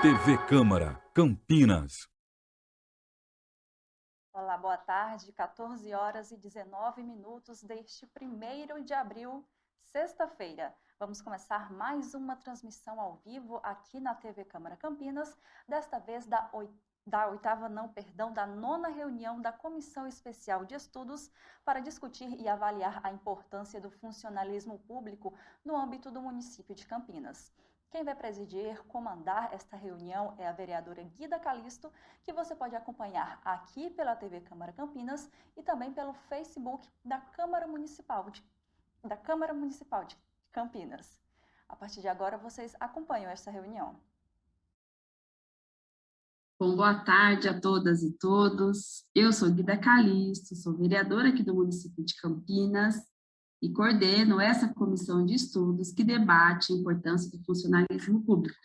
TV Câmara, Campinas. Olá, boa tarde, 14 horas e 19 minutos deste 1º de abril, sexta-feira. Vamos começar mais uma transmissão ao vivo aqui na TV Câmara Campinas, desta vez da nona reunião da Comissão Especial de Estudos para discutir e avaliar a importância do funcionalismo público no âmbito do município de Campinas. Quem vai presidir, comandar esta reunião é a vereadora Guida Calisto, que você pode acompanhar aqui pela TV Câmara Campinas e também pelo Facebook da Câmara Municipal de Campinas. A partir de agora, vocês acompanham esta reunião. Bom, boa tarde a todas e todos. Eu sou Guida Calisto, sou vereadora aqui do município de Campinas e coordeno essa comissão de estudos que debate a importância do funcionalismo público.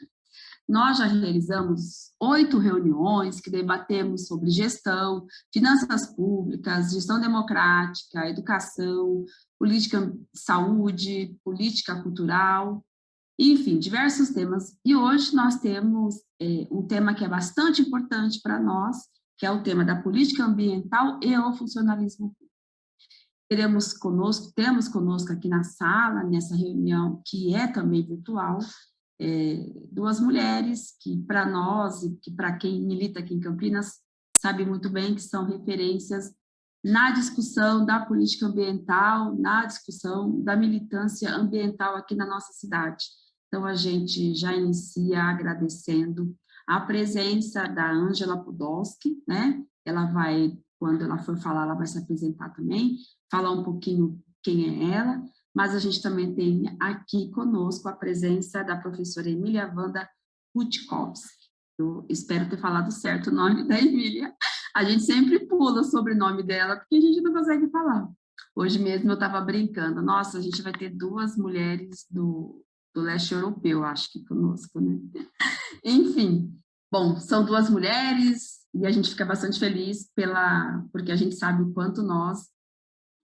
Nós já realizamos 8 reuniões que debatemos sobre gestão, finanças públicas, gestão democrática, educação, política de saúde, política cultural, enfim, diversos temas. E hoje nós temos um tema que é bastante importante para nós, que é o tema da política ambiental e o funcionalismo público. Temos conosco aqui na sala, nessa reunião, que é também virtual, 2 mulheres que, para nós e que para quem milita aqui em Campinas, sabe muito bem que são referências na discussão da política ambiental, na discussão da militância ambiental aqui na nossa cidade. Então, a gente já inicia agradecendo a presença da Ângela Podolski, né? Ela vai, quando ela for falar, ela vai se apresentar também, falar um pouquinho quem é ela, mas a gente também tem aqui conosco a presença da professora Emília Wanda Rutkowski. Eu espero ter falado certo o nome da Emília. A gente sempre pula o sobrenome dela, porque a gente não consegue falar. Hoje mesmo eu estava brincando, nossa, a gente vai ter 2 mulheres do leste europeu, acho que conosco, né? Enfim, bom, são 2 mulheres e a gente fica bastante feliz porque a gente sabe o quanto nós,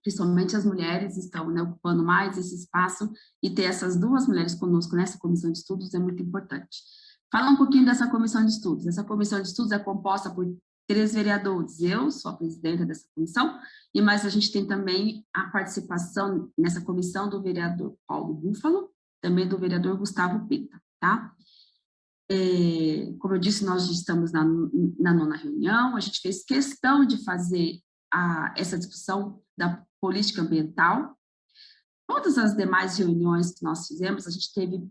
principalmente as mulheres, estão, né, ocupando mais esse espaço, e ter essas 2 mulheres conosco nessa comissão de estudos é muito importante. Falar um pouquinho dessa comissão de estudos. Essa comissão de estudos é composta por 3 vereadores. Eu sou a presidenta dessa comissão, mas a gente tem também a participação nessa comissão do vereador Paulo Búfalo, também do vereador Gustavo Pita, tá? Como eu disse, nós estamos na nona reunião, a gente fez questão de fazer essa discussão da política ambiental. Todas as demais reuniões que nós fizemos, a gente teve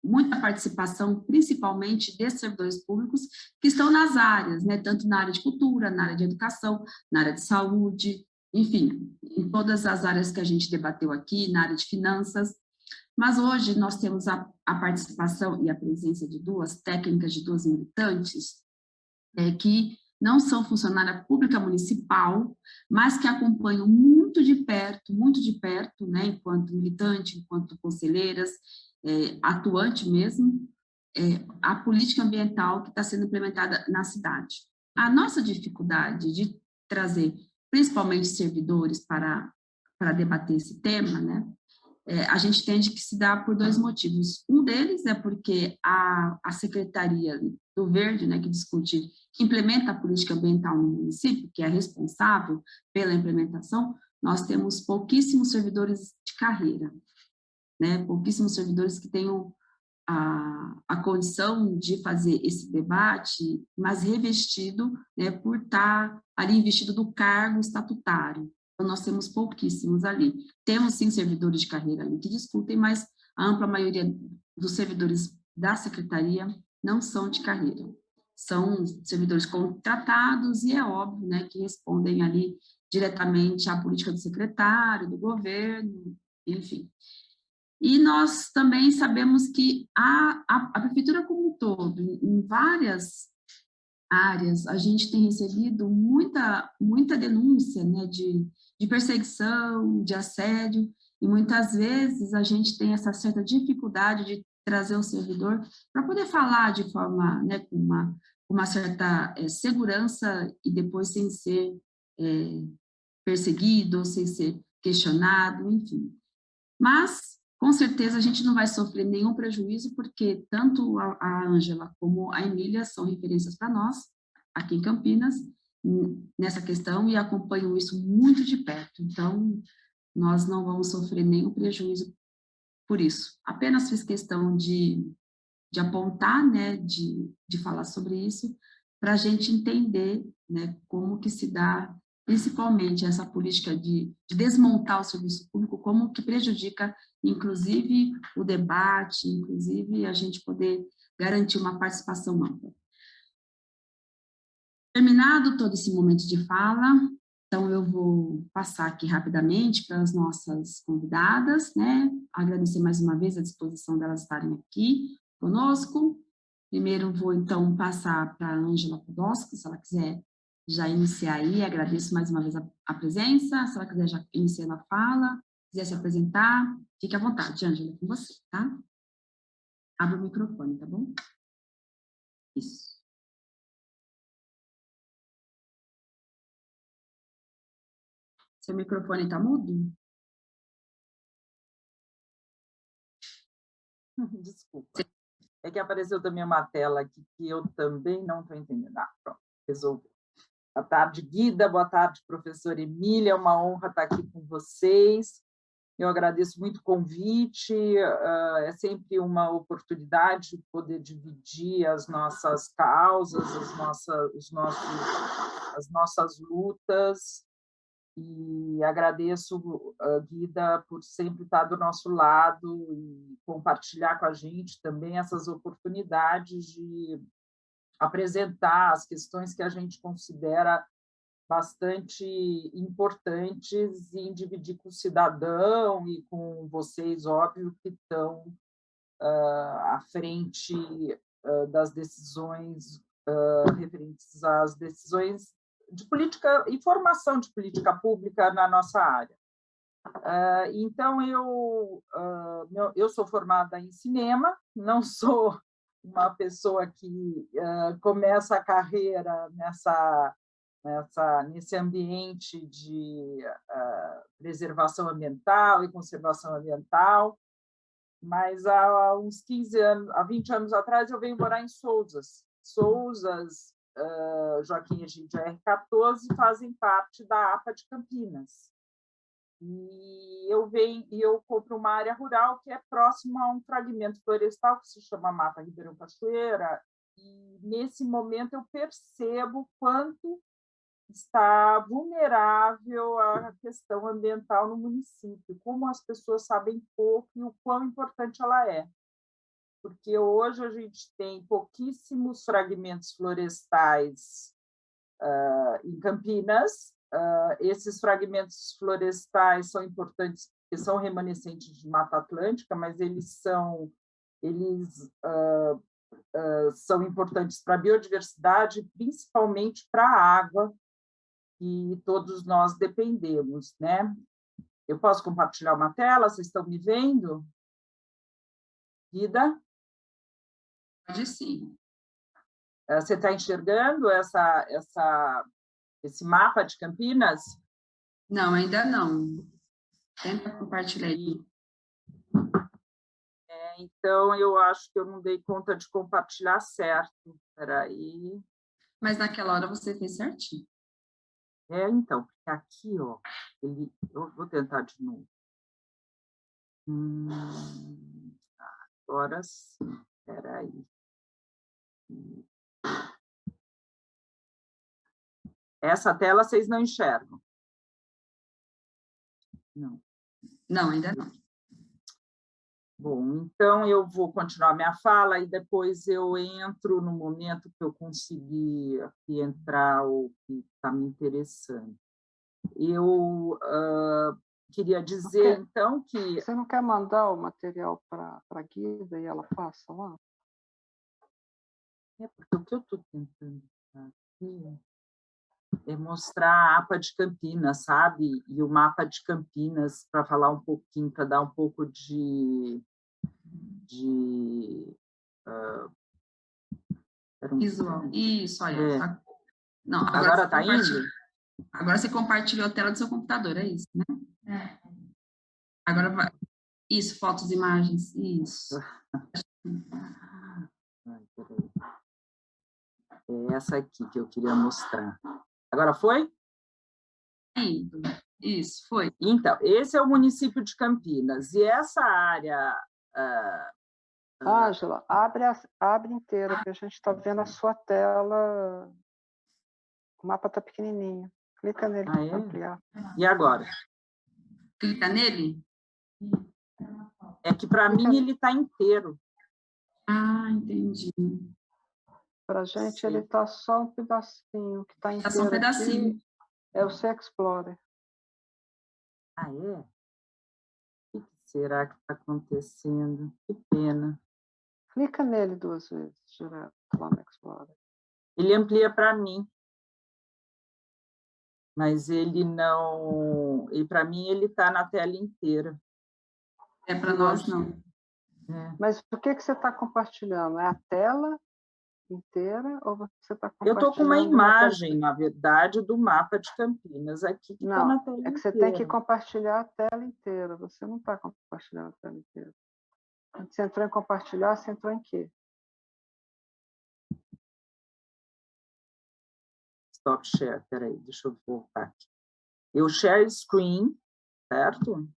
muita participação, principalmente de servidores públicos que estão nas áreas, né, tanto na área de cultura, na área de educação, na área de saúde, enfim, em todas as áreas que a gente debateu aqui, na área de finanças. Mas hoje nós temos a participação e a presença de 2 técnicas, de 2 militantes, que não são funcionária pública municipal, mas que acompanham muito de perto, né, enquanto militante, enquanto conselheiras, atuante mesmo, a política ambiental que está sendo implementada na cidade. A nossa dificuldade de trazer, principalmente servidores, para debater esse tema, né, a gente entende que se dá por 2 motivos. Um deles é porque a Secretaria do Verde, né, que implementa a política ambiental no município, que é responsável pela implementação, nós temos pouquíssimos servidores de carreira, né, pouquíssimos servidores que tenham a condição de fazer esse debate, mas revestido, né, por estar ali investido do cargo estatutário. Então, nós temos pouquíssimos ali. Temos, sim, servidores de carreira ali que discutem, mas a ampla maioria dos servidores da secretaria não são de carreira. São servidores contratados e é óbvio, né, que respondem ali diretamente à política do secretário, do governo, enfim. E nós também sabemos que a prefeitura como um todo, em várias áreas, a gente tem recebido muita denúncia, né, de perseguição, de assédio, e muitas vezes a gente tem essa certa dificuldade de trazer o servidor para poder falar de forma, né, com uma certa segurança e depois sem ser perseguido, sem ser questionado, enfim. Mas com certeza a gente não vai sofrer nenhum prejuízo, porque tanto a Ângela como a Emília são referências para nós, aqui em Campinas, nessa questão, e acompanham isso muito de perto. Então, nós não vamos sofrer nenhum prejuízo por isso. Apenas fiz questão de apontar, né, de falar sobre isso, para a gente entender, né, como que se dá, principalmente, essa política de desmontar o serviço público, como que prejudica, inclusive, o debate, inclusive, a gente poder garantir uma participação ampla. Terminado todo esse momento de fala, então eu vou passar aqui rapidamente para as nossas convidadas, né, agradecer mais uma vez a disposição delas estarem aqui conosco. Primeiro vou, então, passar para a Ângela Podolsky, se ela quiser já iniciar aí, agradeço mais uma vez a presença, se ela quiser já iniciar na fala, quiser se apresentar, fique à vontade, Ângela, com você, tá? Abre o microfone, tá bom? Isso. Seu microfone está mudo? Desculpa. É que apareceu também uma tela aqui que eu também não estou entendendo. Ah, pronto, resolvi. Boa tarde, Guida. Boa tarde, professora Emília. É uma honra estar aqui com vocês. Eu agradeço muito o convite. É sempre uma oportunidade de poder dividir as nossas causas, as nossas lutas. E agradeço, Guida, por sempre estar do nosso lado e compartilhar com a gente também essas oportunidades de apresentar as questões que a gente considera bastante importantes e dividir com o cidadão e com vocês, óbvio, que estão à frente das decisões referentes às decisões de política e formação de política pública na nossa área. Então, eu sou formada em cinema, não sou uma pessoa que começa a carreira nesse ambiente de preservação ambiental e conservação ambiental, mas há uns 15 anos, há 20 anos atrás, eu venho morar em Sousas. Sousas, Joaquim Egídio R14 fazem parte da APA de Campinas. E eu compro uma área rural que é próxima a um fragmento florestal que se chama Mata Ribeirão Cachoeira, e nesse momento eu percebo quanto está vulnerável a questão ambiental no município, como as pessoas sabem pouco e o quão importante ela é. Porque hoje a gente tem pouquíssimos fragmentos florestais em Campinas. Esses fragmentos florestais são importantes porque são remanescentes de Mata Atlântica, mas eles são importantes para a biodiversidade, principalmente para a água, que todos nós dependemos, né? Eu posso compartilhar uma tela? Vocês estão me vendo? Guida? Pode sim. Você está enxergando esse mapa de Campinas? Não, ainda não. Tenta compartilhar aí. Então, eu acho que eu não dei conta de compartilhar certo. Espera aí. Mas naquela hora você fez certinho. Então, aqui, ó, eu vou tentar de novo. Agora sim, espera aí. Essa tela vocês não enxergam? Não. Não, ainda não. Bom, então eu vou continuar minha fala e depois eu entro no momento que eu conseguir aqui entrar o que está me interessando. Eu queria dizer, então, que... Você não quer mandar o material para a Guida e ela passa lá? Porque o que eu estou tentando aqui é mostrar a APA de Campinas, sabe? E o mapa de Campinas, para falar um pouquinho, para dar um pouco de visual. Isso, olha. Tá... Não, agora está indo? Agora você compartilhou a tela do seu computador, é isso, né? Agora vai. Isso, fotos e imagens, isso. Ai, peraí. É essa aqui que eu queria mostrar. Agora foi? Isso, foi. Então, esse é o município de Campinas. E essa área... Ângela, abre inteira, que a gente está vendo a sua tela. O mapa está pequenininho. Clica nele para ampliar. E agora? Clica nele? É que, para mim, ele está inteiro. Ah, entendi. Para a gente, ele está só um pedacinho. Que está inteiro só um pedacinho. aqui é o C-Explorer. Ah, é? O que será que está acontecendo? Que pena. Clica nele 2 vezes, direto, lá no Explorer. Ele amplia para mim. Mas ele não... E para mim, ele está na tela inteira. Para nós, não. É. Mas o que você está compartilhando? É a tela inteira ou você está compartilhando? Eu estou com uma imagem, na verdade, do mapa de Campinas aqui, que está na tela inteira. É que você tem que compartilhar a tela inteira. Você não está compartilhando a tela inteira. Quando você entrou em compartilhar, você entrou em quê? Stop share, peraí, deixa eu voltar aqui. Eu share screen, certo?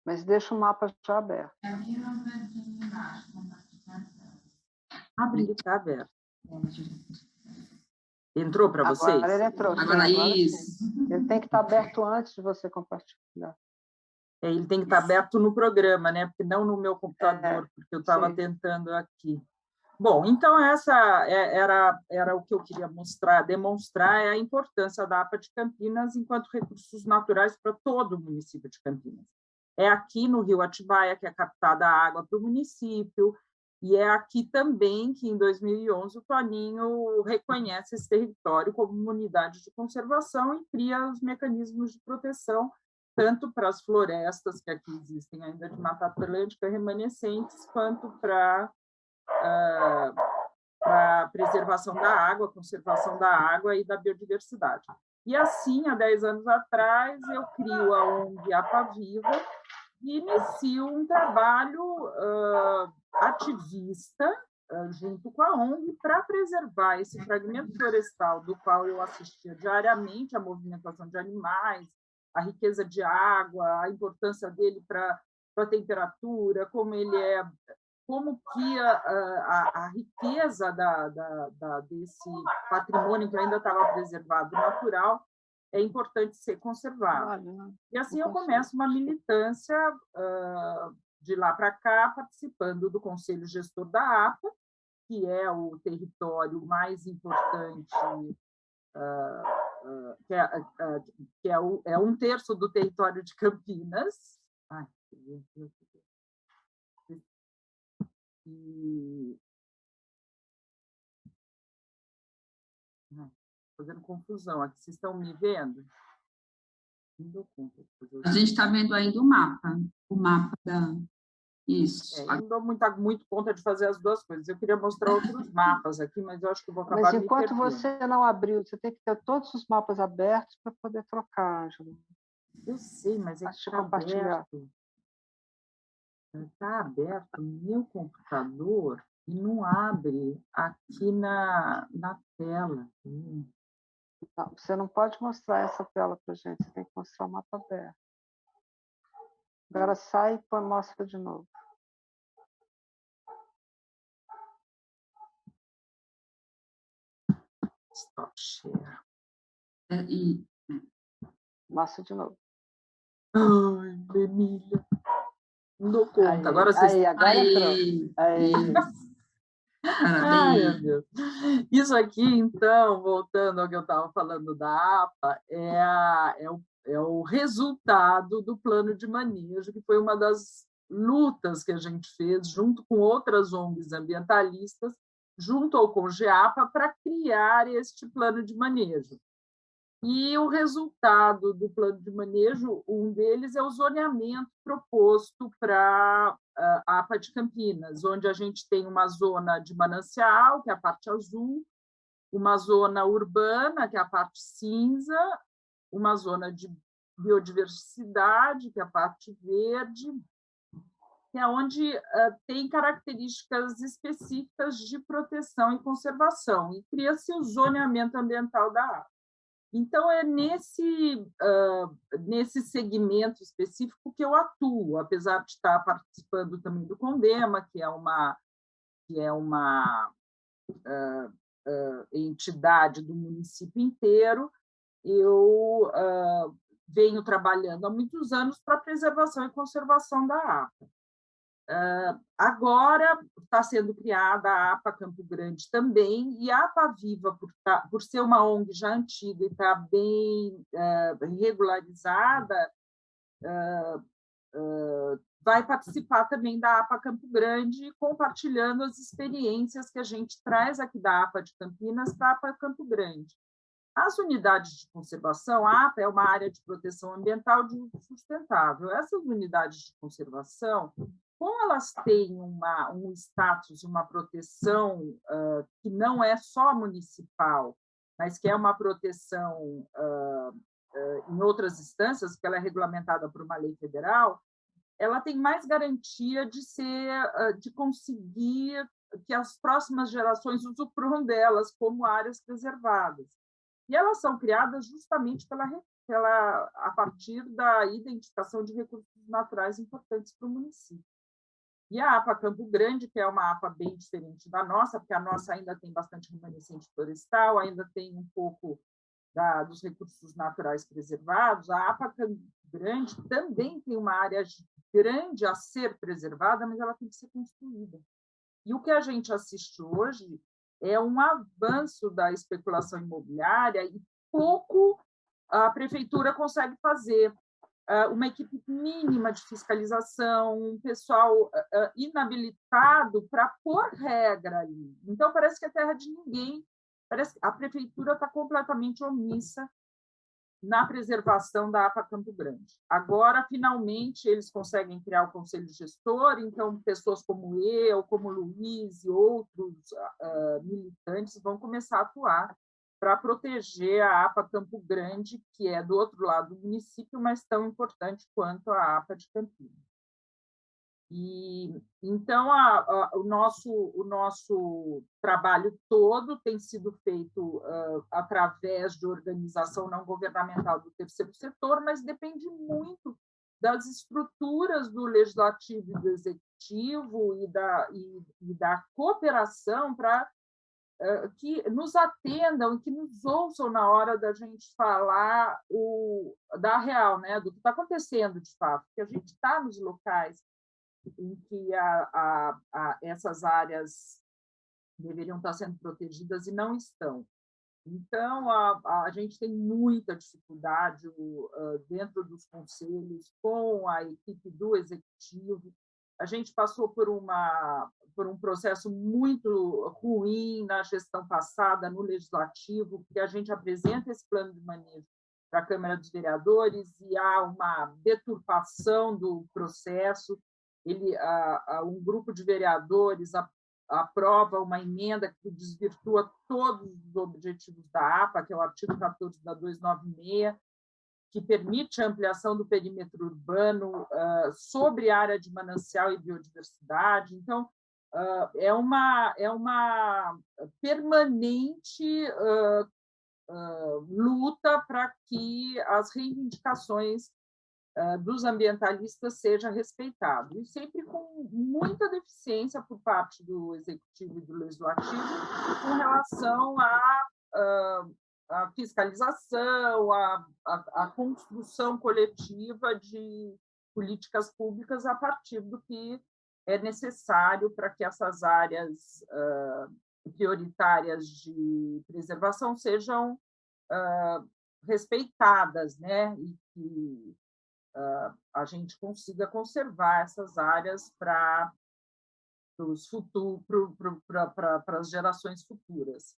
Mas deixa o mapa já aberto. Ele está aberto. Entrou para vocês? Agora ele entrou. Agora isso. Ele tem que estar aberto antes de você compartilhar. Ele tem que estar aberto no programa, né? Porque não no meu computador, porque eu estava tentando aqui. Bom, então essa era o que eu queria demonstrar é a importância da APA de Campinas enquanto recursos naturais para todo o município de Campinas. É aqui no Rio Atibaia que é captada a água para o município, e é aqui também que, em 2011, o Toninho reconhece esse território como uma unidade de conservação e cria os mecanismos de proteção, tanto para as florestas que aqui existem ainda de Mata Atlântica remanescentes, quanto para a preservação da água, conservação da água e da biodiversidade. E assim, há 10 anos atrás, eu crio a ONG APA Viva e inicio um trabalho ativista junto com a ONG para preservar esse fragmento florestal do qual eu assistia diariamente a movimentação de animais, a riqueza de água, a importância dele para a temperatura, como que a riqueza desse patrimônio que ainda estava preservado natural é importante ser conservado. E assim eu começo uma militância de lá para cá, participando do Conselho Gestor da APA, que é o território mais importante, que é 1/3 do território de Campinas. Ai, meu Deus. Fazendo confusão aqui. Vocês estão me vendo? Não dou conta. A gente está vendo ainda o mapa da... Isso. Eu não dou muito conta de fazer as duas coisas. Eu queria mostrar outros mapas aqui, mas eu acho que eu vou acabar Mas me enquanto perdendo. você não abriu, você tem que ter todos os mapas abertos para poder trocar, Ângela. Eu sei, mas é que está aberto. Está aberto no meu computador e não abre aqui na tela. Não, você não pode mostrar essa tela para a gente, você tem que mostrar o mapa aberto. Agora sai e mostra de novo. Stop share. Mostra de novo. Ai, Emília. Não dou conta. Agora vocês... Agora entrou. Ai, meu Deus. Isso aqui, então, voltando ao que eu estava falando da APA, é o resultado do plano de manejo, que foi uma das lutas que a gente fez junto com outras ONGs ambientalistas, junto ao CONGEAPA, para criar este plano de manejo. E o resultado do plano de manejo, um deles é o zoneamento proposto para a APA de Campinas, onde a gente tem uma zona de manancial, que é a parte azul, uma zona urbana, que é a parte cinza, uma zona de biodiversidade, que é a parte verde, que é onde tem características específicas de proteção e conservação, e cria-se o zoneamento ambiental da APA. Então, é nesse segmento específico que eu atuo, apesar de estar participando também do CONDEMA, que é uma entidade do município inteiro. Eu venho trabalhando há muitos anos para a preservação e conservação da APA. Agora está sendo criada a APA Campo Grande também, e a APA Viva, por ser uma ONG já antiga e estar bem regularizada, vai participar também da APA Campo Grande, compartilhando as experiências que a gente traz aqui da APA de Campinas para a APA Campo Grande. As unidades de conservação, a APA é uma área de proteção ambiental de uso sustentável. Essas unidades de conservação, como elas têm um status, uma proteção que não é só municipal, mas que é uma proteção em outras instâncias, porque ela é regulamentada por uma lei federal, ela tem mais garantia de conseguir que as próximas gerações usufruam delas como áreas preservadas. E elas são criadas justamente a partir da identificação de recursos naturais importantes para o município. E a APA Campo Grande, que é uma APA bem diferente da nossa, porque a nossa ainda tem bastante remanescente florestal, ainda tem um pouco dos recursos naturais preservados, a APA Campo Grande também tem uma área grande a ser preservada, mas ela tem que ser construída. E o que a gente assiste hoje é um avanço da especulação imobiliária e pouco a prefeitura consegue fazer. Uma equipe mínima de fiscalização, um pessoal inabilitado para pôr regra ali. Então, parece que é terra de ninguém, parece que a prefeitura está completamente omissa na preservação da APA Campo Grande. Agora, finalmente, eles conseguem criar o conselho gestor, então pessoas como eu, como o Luiz e outros militantes vão começar a atuar para proteger a APA Campo Grande, que é do outro lado do município, mas tão importante quanto a APA de Campinas. E então o nosso trabalho todo tem sido feito através de organização não governamental do terceiro setor, mas depende muito das estruturas do legislativo e do executivo e da cooperação para que nos atendam e que nos ouçam na hora da gente falar da real, né, do que está acontecendo de fato, porque a gente está nos locais em que essas áreas deveriam estar sendo protegidas e não estão. Então, a gente tem muita dificuldade dentro dos conselhos, com a equipe do executivo. A gente passou por um processo muito ruim na gestão passada, no legislativo, porque a gente apresenta esse plano de manejo para a Câmara dos Vereadores e há uma deturpação do processo. Um grupo de vereadores aprova uma emenda que desvirtua todos os objetivos da APA, que é o artigo 14 da 296, que permite a ampliação do perímetro urbano sobre área de manancial e biodiversidade. Então, é uma permanente luta para que as reivindicações dos ambientalistas seja respeitado, e sempre com muita deficiência por parte do executivo e do legislativo com relação à fiscalização, à construção coletiva de políticas públicas a partir do que é necessário para que essas áreas prioritárias de preservação sejam respeitadas, né? E que a gente consiga conservar essas áreas para as gerações futuras.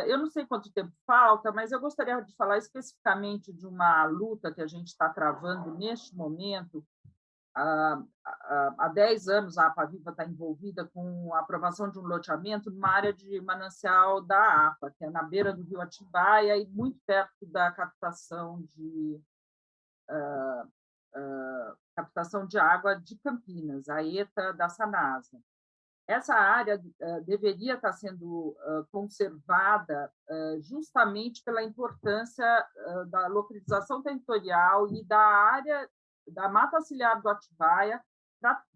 Eu não sei quanto tempo falta, mas eu gostaria de falar especificamente de uma luta que a gente está travando neste momento. Há 10 anos, a APA Viva está envolvida com a aprovação de um loteamento numa área de manancial da APA, que é na beira do rio Atibaia e muito perto da captação de captação de água de Campinas, a ETA da Sanasa. Essa área deveria estar sendo conservada justamente pela importância da localização territorial e da área da Mata Ciliar do Atibaia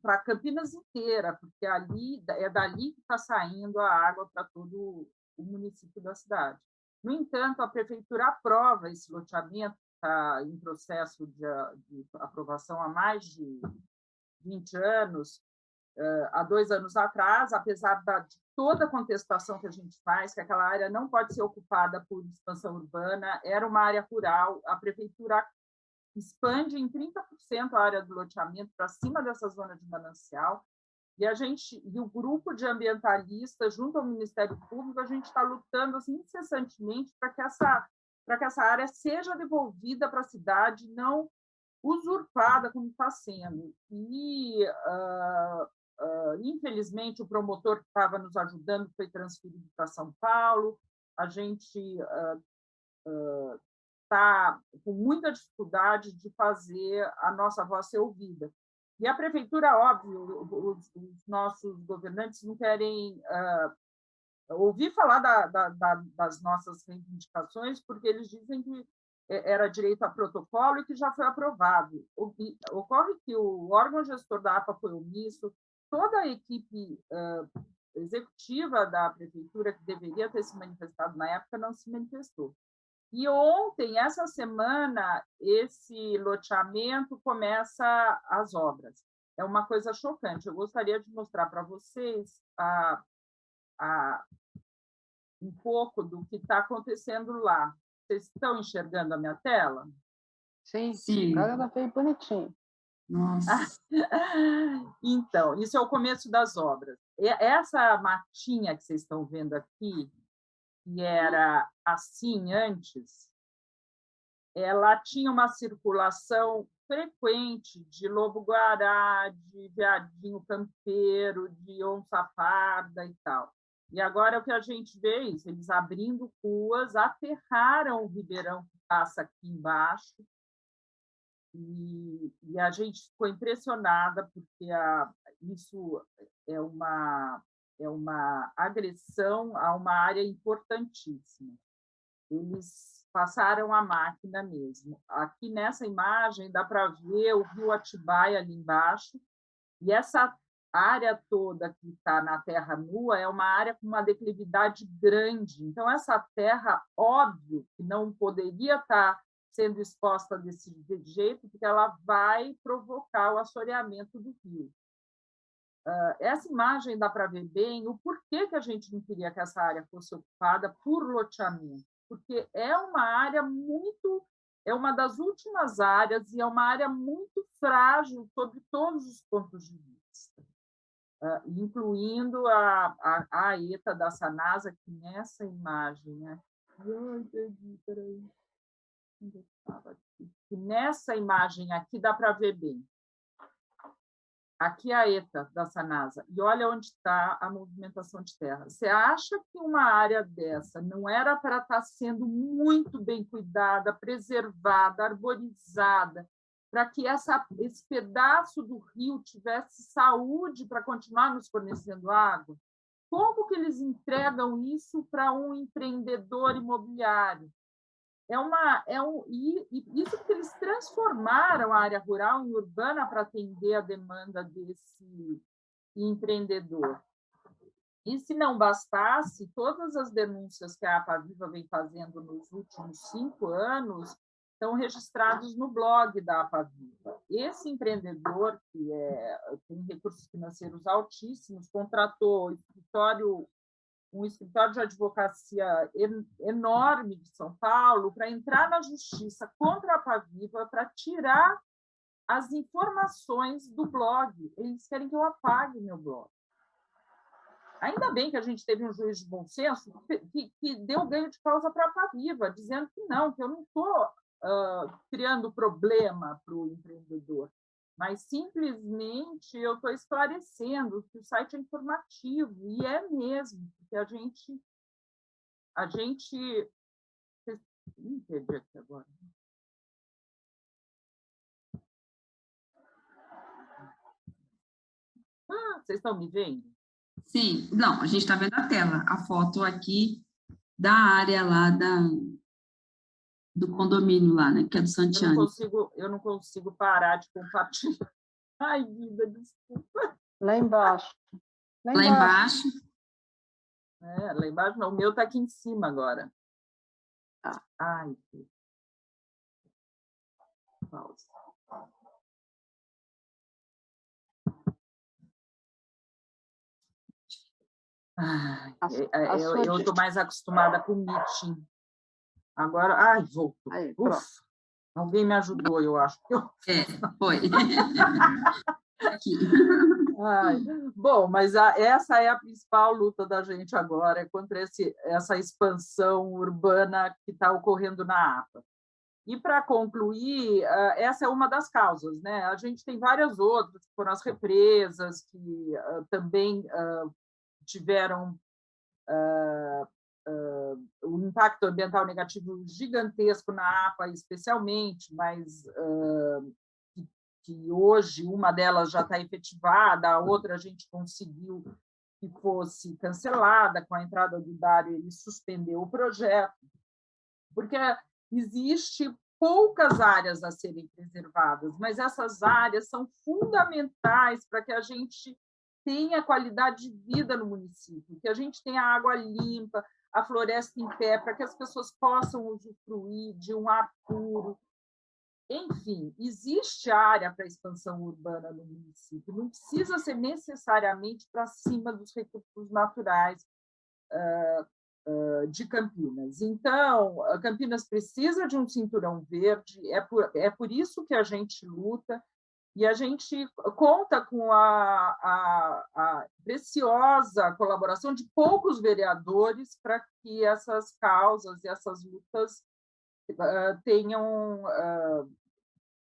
para Campinas inteira, porque ali é dali que está saindo a água para todo o município da cidade. No entanto, a prefeitura aprova esse loteamento, está em processo de aprovação há mais de 20 anos, há 2 anos atrás, apesar de toda a contestação que a gente faz, que aquela área não pode ser ocupada por expansão urbana, era uma área rural, a prefeitura expande em 30% a área do loteamento para cima dessa zona de manancial, e o grupo de ambientalistas, junto ao Ministério Público, a gente está lutando assim, incessantemente para que essa área seja devolvida para a cidade, não usurpada como está sendo. E, infelizmente, o promotor que estava nos ajudando foi transferido para São Paulo, a gente está com muita dificuldade de fazer a nossa voz ser ouvida. E a prefeitura, óbvio, os nossos governantes não querem ouvir falar das nossas reivindicações, porque eles dizem que era direito a protocolo e que já foi aprovado. Ocorre que o órgão gestor da APA foi omisso, toda a equipe executiva da prefeitura, que deveria ter se manifestado na época, não se manifestou. E ontem, essa semana, esse loteamento começa as obras. É uma coisa chocante. Eu gostaria de mostrar para vocês um pouco do que está acontecendo lá. Vocês estão enxergando a minha tela? Sim, Sim. ela veio bonitinho. Nossa. Então, isso é o começo das obras. Essa matinha que vocês estão vendo aqui, que era assim antes, ela tinha uma circulação frequente de lobo-guará, de veadinho campeiro, de onça-parda e tal. E agora o que a gente vê é isso, eles abrindo ruas, aterraram o ribeirão que passa aqui embaixo, e a gente ficou impressionada, porque isso é uma agressão a uma área importantíssima. Eles passaram a máquina mesmo. Aqui nessa imagem dá para ver o rio Atibaia ali embaixo, e essa área toda que está na terra nua é uma área com uma declividade grande. Então, essa terra, óbvio, que não poderia estar sendo exposta desse jeito, porque ela vai provocar o assoreamento do rio. Essa imagem dá para ver bem o porquê que a gente não queria que essa área fosse ocupada por loteamento, porque é uma área é uma das últimas áreas e é uma área muito frágil sobre todos os pontos de vista, incluindo a ETA da Sanasa, que nessa imagem, né? Que nessa imagem aqui dá para ver bem. Aqui é a ETA da Sanasa, e olha onde está a movimentação de terra. Você acha que uma área dessa não era para estar sendo muito bem cuidada, preservada, arborizada, para que esse pedaço do rio tivesse saúde para continuar nos fornecendo água? Como que eles entregam isso para um empreendedor imobiliário? Isso porque eles transformaram a área rural em urbana para atender a demanda desse empreendedor. E se não bastasse, todas as denúncias que a APAVIVA vem fazendo nos últimos 5 anos estão registrados no blog da APAVIVA. Esse empreendedor, que tem recursos financeiros altíssimos, contratou um escritório de advocacia enorme de São Paulo para entrar na justiça contra a APAVIVA para tirar as informações do blog. Eles querem que eu apague meu blog. Ainda bem que a gente teve um juiz de bom senso que deu ganho de causa para a APAVIVA, dizendo que eu não estou criando problema para o empreendedor, mas simplesmente eu estou esclarecendo que o site é informativo, e é mesmo, porque a gente perdi aqui agora. Ah, vocês estão me vendo? Sim, não, a gente está vendo a tela, a foto aqui da área lá do condomínio lá, né, que é do Santiane. Eu não consigo parar de compartilhar. Ai, Guida, desculpa. Lá embaixo. Lá embaixo. Lá embaixo não, o meu está aqui em cima agora. Ah. Ai, pausa. Eu estou mais acostumada com meeting. Agora, voltou. Aí, alguém me ajudou, eu acho. Foi. Aqui. Bom, mas essa é a principal luta da gente agora, é contra essa expansão urbana que está ocorrendo na APA. E, para concluir, essa é uma das causas, né? A gente tem várias outras, que foram as represas, que também tiveram um impacto ambiental negativo gigantesco na APA, especialmente, mas que hoje uma delas já está efetivada, a outra a gente conseguiu que fosse cancelada com a entrada do Dário, ele suspendeu o projeto, porque existe poucas áreas a serem preservadas, mas essas áreas são fundamentais para que a gente tenha qualidade de vida no município, que a gente tenha água limpa, a floresta em pé, para que as pessoas possam usufruir de um ar puro. Enfim, existe área para expansão urbana no município, não precisa ser necessariamente para cima dos recursos naturais de Campinas. Então, Campinas precisa de um cinturão verde, é por isso que a gente luta, e a gente conta com a preciosa colaboração de poucos vereadores para que essas causas e essas lutas tenham...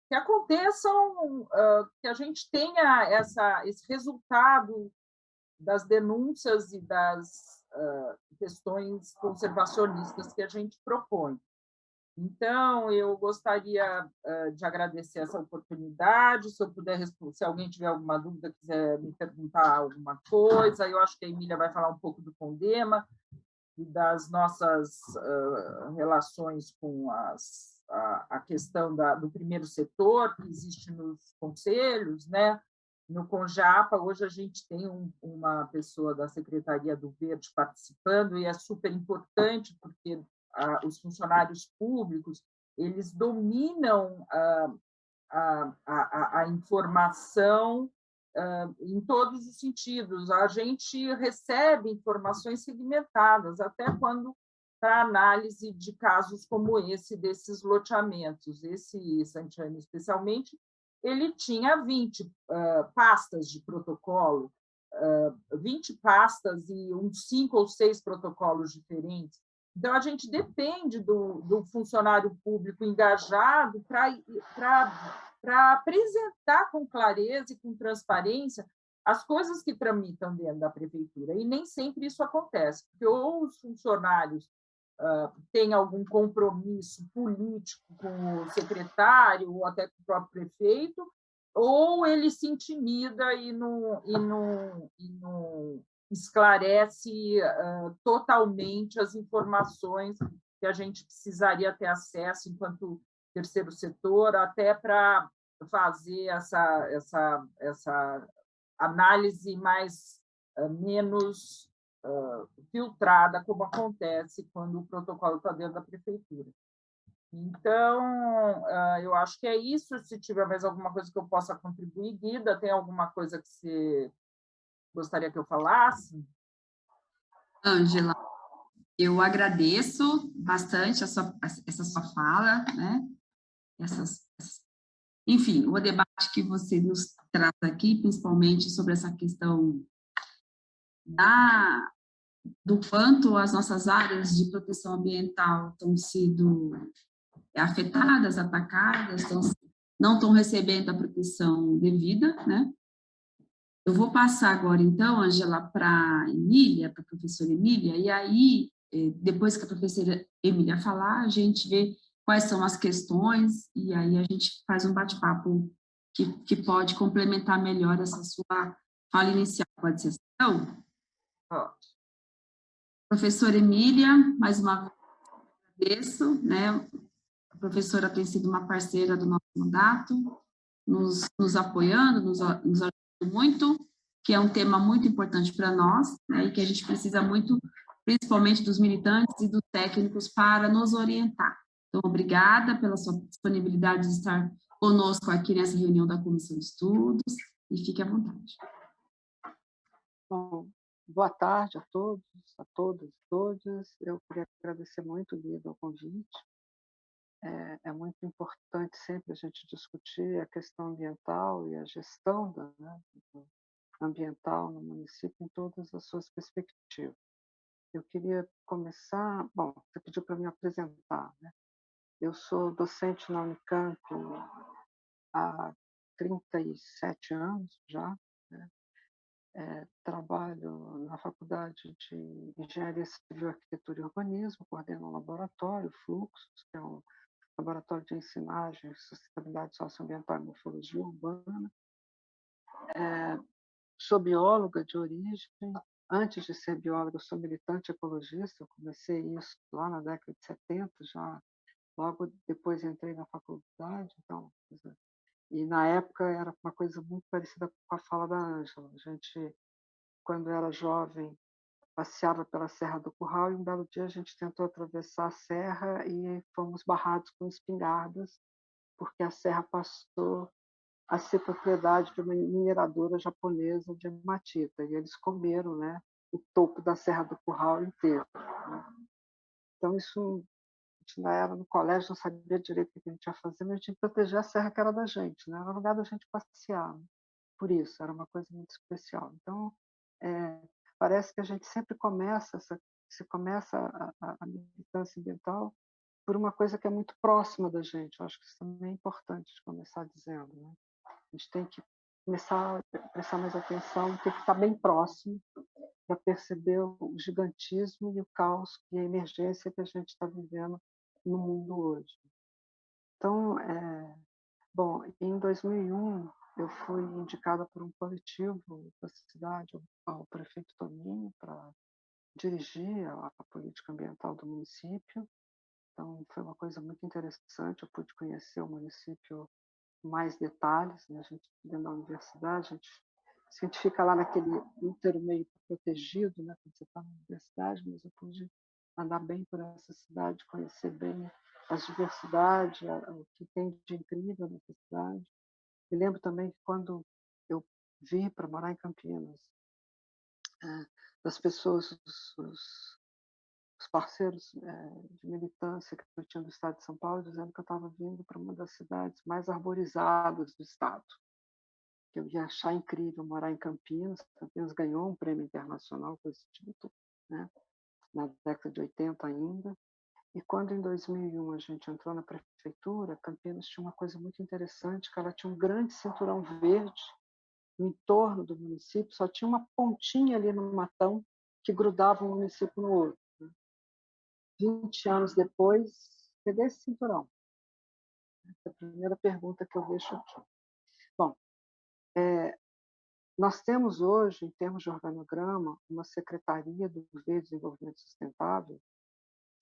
que aconteçam, que a gente tenha esse resultado das denúncias e das questões conservacionistas que a gente propõe. Então, eu gostaria de agradecer essa oportunidade. Se eu puder, se alguém tiver alguma dúvida, quiser me perguntar alguma coisa, eu acho que a Emília vai falar um pouco do Condema e das nossas relações com a questão do primeiro setor, que existe nos conselhos, né? No Conjapa, hoje a gente tem uma pessoa da Secretaria do Verde participando, e é super importante, porque os funcionários públicos eles dominam a informação em todos os sentidos. A gente recebe informações segmentadas, até quando para análise de casos como esse, desses loteamentos. Esse Santiane, especialmente, ele tinha 20 pastas de protocolo, 20 pastas e uns 5 ou 6 protocolos diferentes. Então, a gente depende do funcionário público engajado para apresentar com clareza e com transparência as coisas que tramitam dentro da prefeitura. E nem sempre isso acontece, porque ou os funcionários têm algum compromisso político com o secretário ou até com o próprio prefeito, ou ele se intimida e não esclarece totalmente as informações que a gente precisaria ter acesso enquanto terceiro setor, até para fazer essa análise menos filtrada, como acontece quando o protocolo está dentro da prefeitura. Então, eu acho que é isso. Se tiver mais alguma coisa que eu possa contribuir, Guida, tem alguma coisa que você gostaria que eu falasse? Ângela, eu agradeço bastante essa sua fala, né? Enfim, o debate que você nos traz aqui, principalmente sobre essa questão do quanto as nossas áreas de proteção ambiental estão sendo afetadas, atacadas, não estão recebendo a proteção devida, né? Eu vou passar agora, então, Ângela, para a Emília, para a professora Emília, e aí, depois que a professora Emília falar, a gente vê quais são as questões, e aí a gente faz um bate-papo que pode complementar melhor essa sua Fala inicial, pode ser então? Ó, Professora Emília, mais uma vez agradeço, né? A professora tem sido uma parceira do nosso mandato, nos apoiando, nos ajudando muito, que é um tema muito importante para nós, né? E que a gente precisa muito, principalmente dos militantes e dos técnicos, para nos orientar. Então, obrigada pela sua disponibilidade de estar conosco aqui nessa reunião da Comissão de Estudos, e fique à vontade. Bom, boa tarde a todos, a todas e todas. Eu queria agradecer muito, Guido, o convite. É muito importante sempre a gente discutir a questão ambiental e a gestão ambiental no município em todas as suas perspectivas. Eu queria começar, bom, você pediu para me apresentar, né? Eu sou docente na Unicamp há 37 anos já, né? Trabalho na Faculdade de Engenharia Civil, Arquitetura e Urbanismo, coordeno um laboratório, Fluxos, que é um laboratório de ensinagem, sustentabilidade socioambiental e morfologia urbana. Sou bióloga de origem. Antes de ser bióloga, eu sou militante ecologista. Eu comecei isso lá na década de 70, já logo depois entrei na faculdade. Então, e na época era uma coisa muito parecida com a fala da Ângela. A gente, quando era jovem, passeava pela Serra do Curral e um belo dia a gente tentou atravessar a serra e fomos barrados com espingardas, porque a serra passou a ser propriedade de uma mineradora japonesa de hematita, e eles comeram, né, o topo da Serra do Curral inteiro, né? Então, isso, a gente ainda era no colégio, não sabia direito o que a gente ia fazer, mas a gente tinha que proteger a serra que era da gente, né? Era lugar da gente passear, né? Por isso, era uma coisa muito especial. Então, parece que a gente sempre começa, se começa a militância ambiental por uma coisa que é muito próxima da gente. Eu acho que isso também é importante de começar dizendo, né? A gente tem que começar a prestar mais atenção, tem que estar bem próximo para perceber o gigantismo e o caos e a emergência que a gente está vivendo no mundo hoje. Então, bom, em 2001 eu fui indicada por um coletivo da cidade ao prefeito Toninho para dirigir a política ambiental do município. Então, foi uma coisa muito interessante, eu pude conhecer o município mais detalhes, né? A gente dentro da universidade, a gente fica lá naquele útero meio protegido, né? Quando você está na universidade, mas eu pude andar bem por essa cidade, conhecer bem as diversidades, o que tem de incrível nessa cidade. Me lembro também que quando eu vim para morar em Campinas, das pessoas, os parceiros de militância que eu tinha do estado de São Paulo, dizendo que eu estava vindo para uma das cidades mais arborizadas do estado, que eu ia achar incrível morar em Campinas. Campinas ganhou um prêmio internacional com esse título, né? Na década de 80 ainda. E quando em 2001 a gente entrou na prefeitura, Campinas tinha uma coisa muito interessante, que ela tinha um grande cinturão verde no entorno do município, só tinha uma pontinha ali no matão que grudava um município no outro. 20 anos depois, cadê esse cinturão? Essa é a primeira pergunta que eu deixo aqui. Bom, nós temos hoje, em termos de organograma, uma Secretaria do Desenvolvimento Sustentável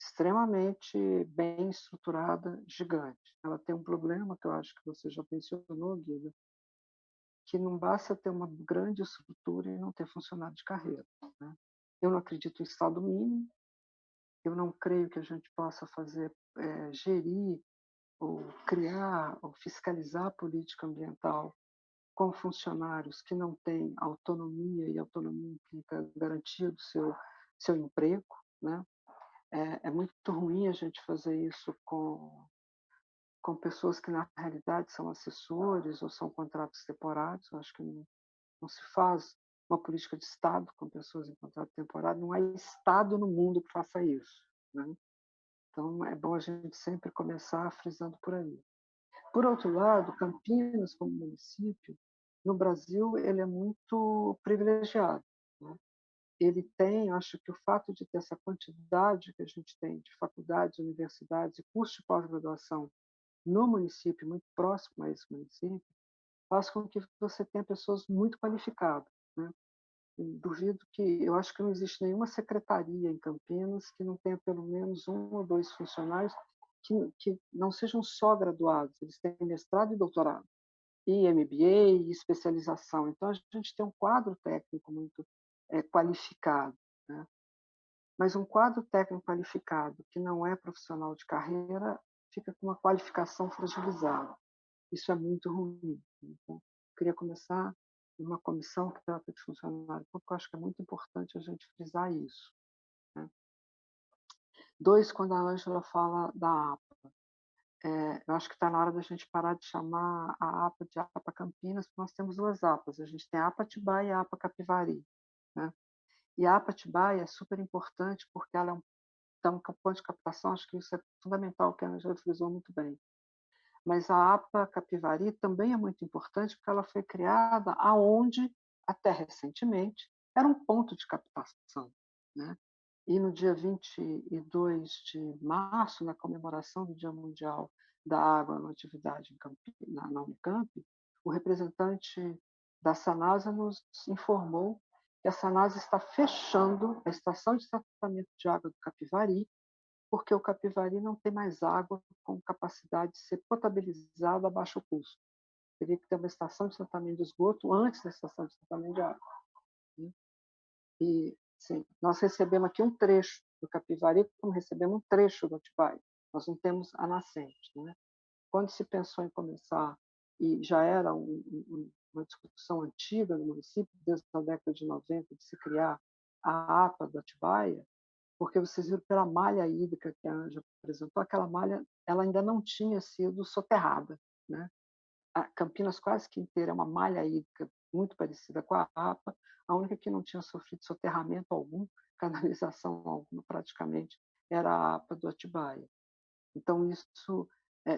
extremamente bem estruturada, gigante. Ela tem um problema que eu acho que você já mencionou, Guida, que não basta ter uma grande estrutura e não ter funcionário de carreira, né? Eu não acredito em Estado mínimo, eu não creio que a gente possa fazer, gerir ou criar ou fiscalizar a política ambiental com funcionários que não têm autonomia, e autonomia implica garantia do seu emprego, né? É muito ruim a gente fazer isso com pessoas que, na realidade, são assessores ou são contratos temporários. Eu acho que não se faz uma política de Estado com pessoas em contrato temporário. Não há Estado no mundo que faça isso, né? Então, é bom a gente sempre começar frisando por aí. Por outro lado, Campinas, como município, no Brasil, ele é muito privilegiado, né? Ele tem, acho que o fato de ter essa quantidade que a gente tem de faculdades, universidades e cursos de pós-graduação no município, muito próximo a esse município, faz com que você tenha pessoas muito qualificadas, né? Duvido que, eu acho que não existe nenhuma secretaria em Campinas que não tenha pelo menos 1 ou 2 funcionários que não sejam só graduados, eles têm mestrado e doutorado, e MBA e especialização. Então, a gente tem um quadro técnico muito qualificado, né? Mas um quadro técnico qualificado que não é profissional de carreira fica com uma qualificação fragilizada. Isso é muito ruim. Então, eu queria começar uma comissão que trata de funcionário público, eu acho que é muito importante a gente frisar isso, né? 2, quando a Ângela fala da APA, eu acho que está na hora da gente parar de chamar a APA de APA Campinas, porque nós temos 2 APAs, a gente tem a APA Atibaia e a APA Capivari, né? E a APA Atibaia é super importante porque ela é um ponto de captação, acho que isso é fundamental, que a Ângela frisou muito bem. Mas a APA Capivari também é muito importante porque ela foi criada aonde, até recentemente, era um ponto de captação, né? E no dia 22 de março, na comemoração do Dia Mundial da Água na atividade na Unicamp, o representante da Sanasa nos informou que a Sanasa está fechando a estação de tratamento de água do Capivari, porque o Capivari não tem mais água com capacidade de ser potabilizada a baixo custo. Teria que ter uma estação de tratamento de esgoto antes da estação de tratamento de água, né? E, sim, nós recebemos aqui um trecho do Capivari, como recebemos um trecho do Atibaia. Nós não temos a nascente, né? Quando se pensou em começar, e já era uma discussão antiga no município, desde a década de 90, de se criar a APA do Atibaia, porque vocês viram pela malha hídrica que a Ângela apresentou, aquela malha ela ainda não tinha sido soterrada, né? A Campinas quase que inteira é uma malha hídrica muito parecida com a APA, a única que não tinha sofrido soterramento algum, canalização alguma praticamente, era a APA do Atibaia. Então isso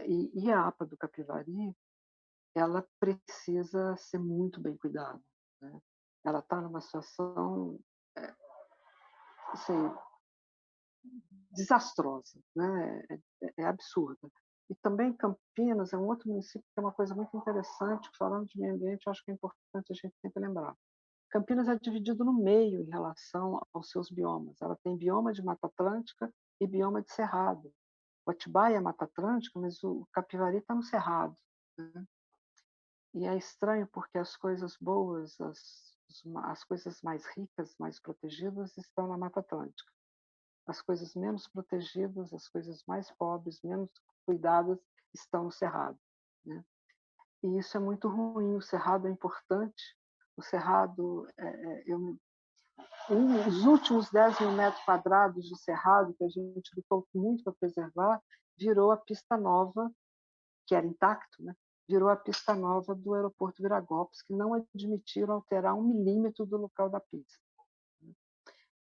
e a APA do Capivari, ela precisa ser muito bem cuidada, né? Ela está numa situação assim, desastrosa, né? É absurda. E também Campinas é um outro município que é uma coisa muito interessante, falando de meio ambiente, eu acho que é importante a gente sempre lembrar. Campinas é dividido no meio em relação aos seus biomas. Ela tem bioma de Mata Atlântica e bioma de Cerrado. O Atibaia é Mata Atlântica, mas o Capivari está no Cerrado, né? E é estranho porque as coisas boas, as coisas mais ricas, mais protegidas, estão na Mata Atlântica. As coisas menos protegidas, as coisas mais pobres, menos cuidadas, estão no Cerrado, né? E isso é muito ruim. O Cerrado é importante. O Cerrado, os últimos 10.000 metros quadrados de Cerrado, que a gente lutou muito para preservar, virou a pista nova, que era intacto, né? Virou a pista nova do aeroporto Viracopos, que não admitiram alterar 1 milímetro do local da pista.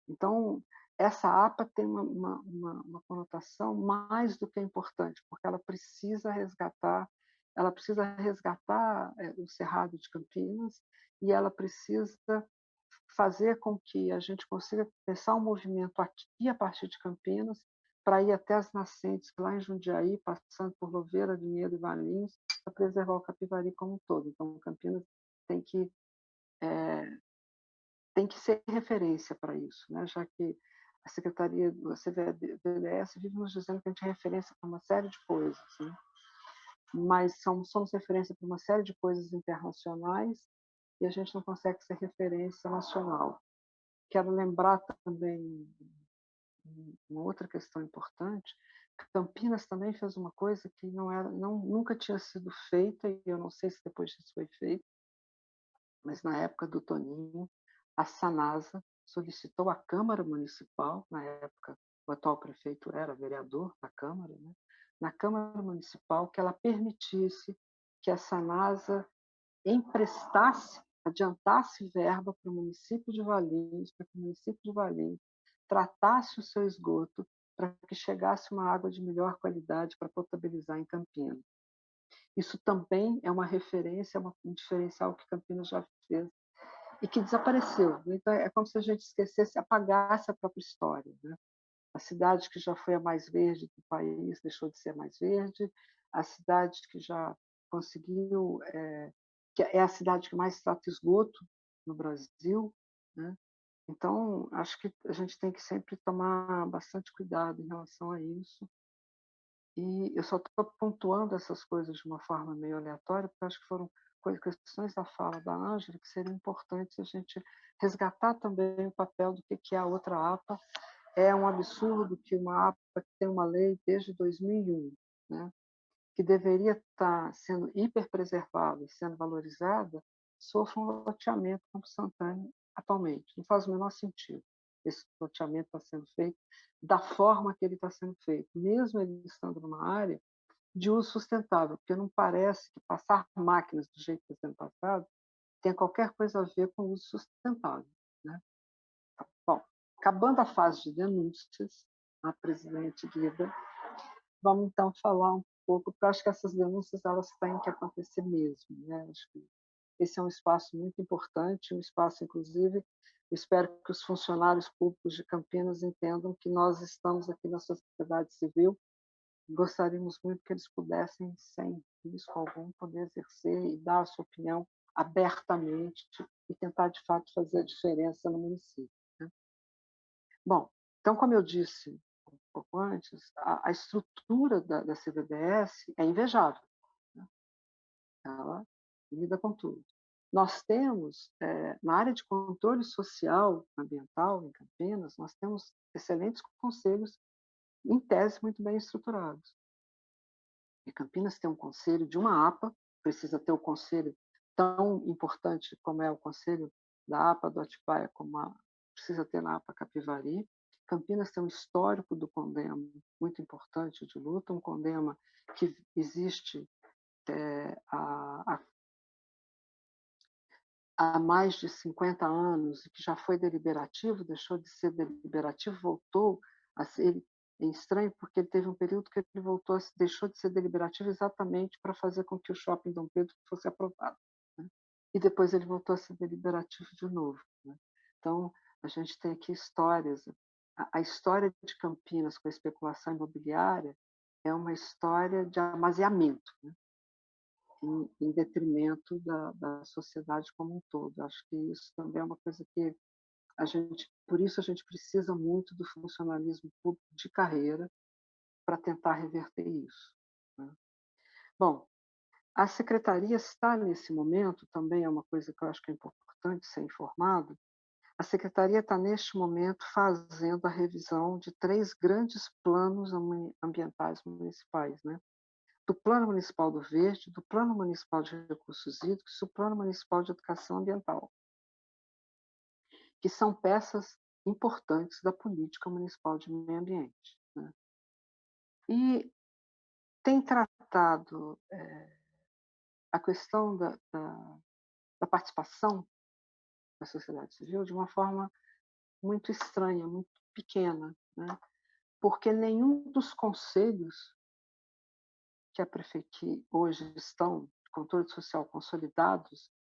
Então, essa APA tem uma conotação mais do que importante, porque ela precisa resgatar o Cerrado de Campinas e ela precisa fazer com que a gente consiga começar um movimento aqui a partir de Campinas para ir até as nascentes lá em Jundiaí, passando por Louveira, Vinhedo e Valinhos, para preservar o Capivari como um todo. Então, Campinas tem que ser referência para isso, né? Já que a Secretaria do CVDS vive nos dizendo que a gente é referência para uma série de coisas, né? Mas somos referência para uma série de coisas internacionais e a gente não consegue ser referência nacional. Quero lembrar também uma outra questão importante, que Campinas também fez uma coisa que nunca tinha sido feita, e eu não sei se depois disso foi feito, mas na época do Toninho, a Sanasa solicitou à Câmara Municipal, na época o atual prefeito era vereador da Câmara, né? Na Câmara Municipal, que ela permitisse que a Sanasa emprestasse, adiantasse verba para o município de Valinhos, para que o município de Valinhos tratasse o seu esgoto para que chegasse uma água de melhor qualidade para potabilizar em Campinas. Isso também é uma referência, um diferencial que Campinas já fez e que desapareceu. Então, é como se a gente esquecesse, apagasse a própria história, né? A cidade que já foi a mais verde do país deixou de ser mais verde, a cidade que já conseguiu, que é a cidade que mais trata esgoto no Brasil, né? Então, acho que a gente tem que sempre tomar bastante cuidado em relação a isso. E eu só estou pontuando essas coisas de uma forma meio aleatória, porque acho que foram questões da fala da Ângela que seriam importantes a gente resgatar também o papel do que é a outra APA. É um absurdo que uma APA que tem uma lei desde 2001, né, que deveria estar sendo hiperpreservada, sendo valorizada, sofre um loteamento como Santana atualmente. Não faz o menor sentido esse loteamento está sendo feito da forma que ele está sendo feito, mesmo ele estando numa área de uso sustentável, porque não parece que passar máquinas do jeito que está sendo passado tem qualquer coisa a ver com o uso sustentável, né? Bom, acabando a fase de denúncias, a presidente Guida, vamos então falar um pouco, porque eu acho que essas denúncias elas têm que acontecer mesmo, né? Acho que esse é um espaço muito importante, um espaço, inclusive, eu espero que os funcionários públicos de Campinas entendam que nós estamos aqui na sociedade civil. Gostaríamos muito que eles pudessem, sem risco algum, poder exercer e dar a sua opinião abertamente e tentar, de fato, fazer a diferença no município, né? Bom, então, como eu disse um pouco antes, a estrutura da CVDS é invejável, né? Ela lida com tudo. Nós temos, na área de controle social ambiental em Campinas, nós temos excelentes conselhos, em tese, muito bem estruturados. E Campinas tem um conselho de uma APA, precisa ter o conselho tão importante como é o conselho da APA do Atibaia, precisa ter na APA Capivari. Campinas tem um histórico do CONDEMA muito importante de luta, um CONDEMA que existe há mais de 50 anos e que já foi deliberativo, deixou de ser deliberativo, voltou a ser. É estranho porque ele teve um período que ele deixou de ser deliberativo exatamente para fazer com que o shopping Dom Pedro fosse aprovado, né? E depois ele voltou a ser deliberativo de novo, né? Então, a gente tem aqui histórias. A história de Campinas com a especulação imobiliária é uma história de amaziamento, né? Em detrimento da sociedade como um todo. Acho que isso também é uma coisa que por isso a gente precisa muito do funcionalismo público de carreira para tentar reverter isso, né? Bom, a secretaria está nesse momento, também é uma coisa que eu acho que é importante ser informado, a secretaria está neste momento fazendo a revisão de 3 grandes planos ambientais municipais, né? Do Plano Municipal do Verde, do Plano Municipal de Recursos Hídricos e do Plano Municipal de Educação Ambiental, que são peças importantes da política municipal de meio ambiente, né? E tem tratado a questão da participação da sociedade civil de uma forma muito estranha, muito pequena, né? Porque nenhum dos conselhos que hoje estão de controle social consolidados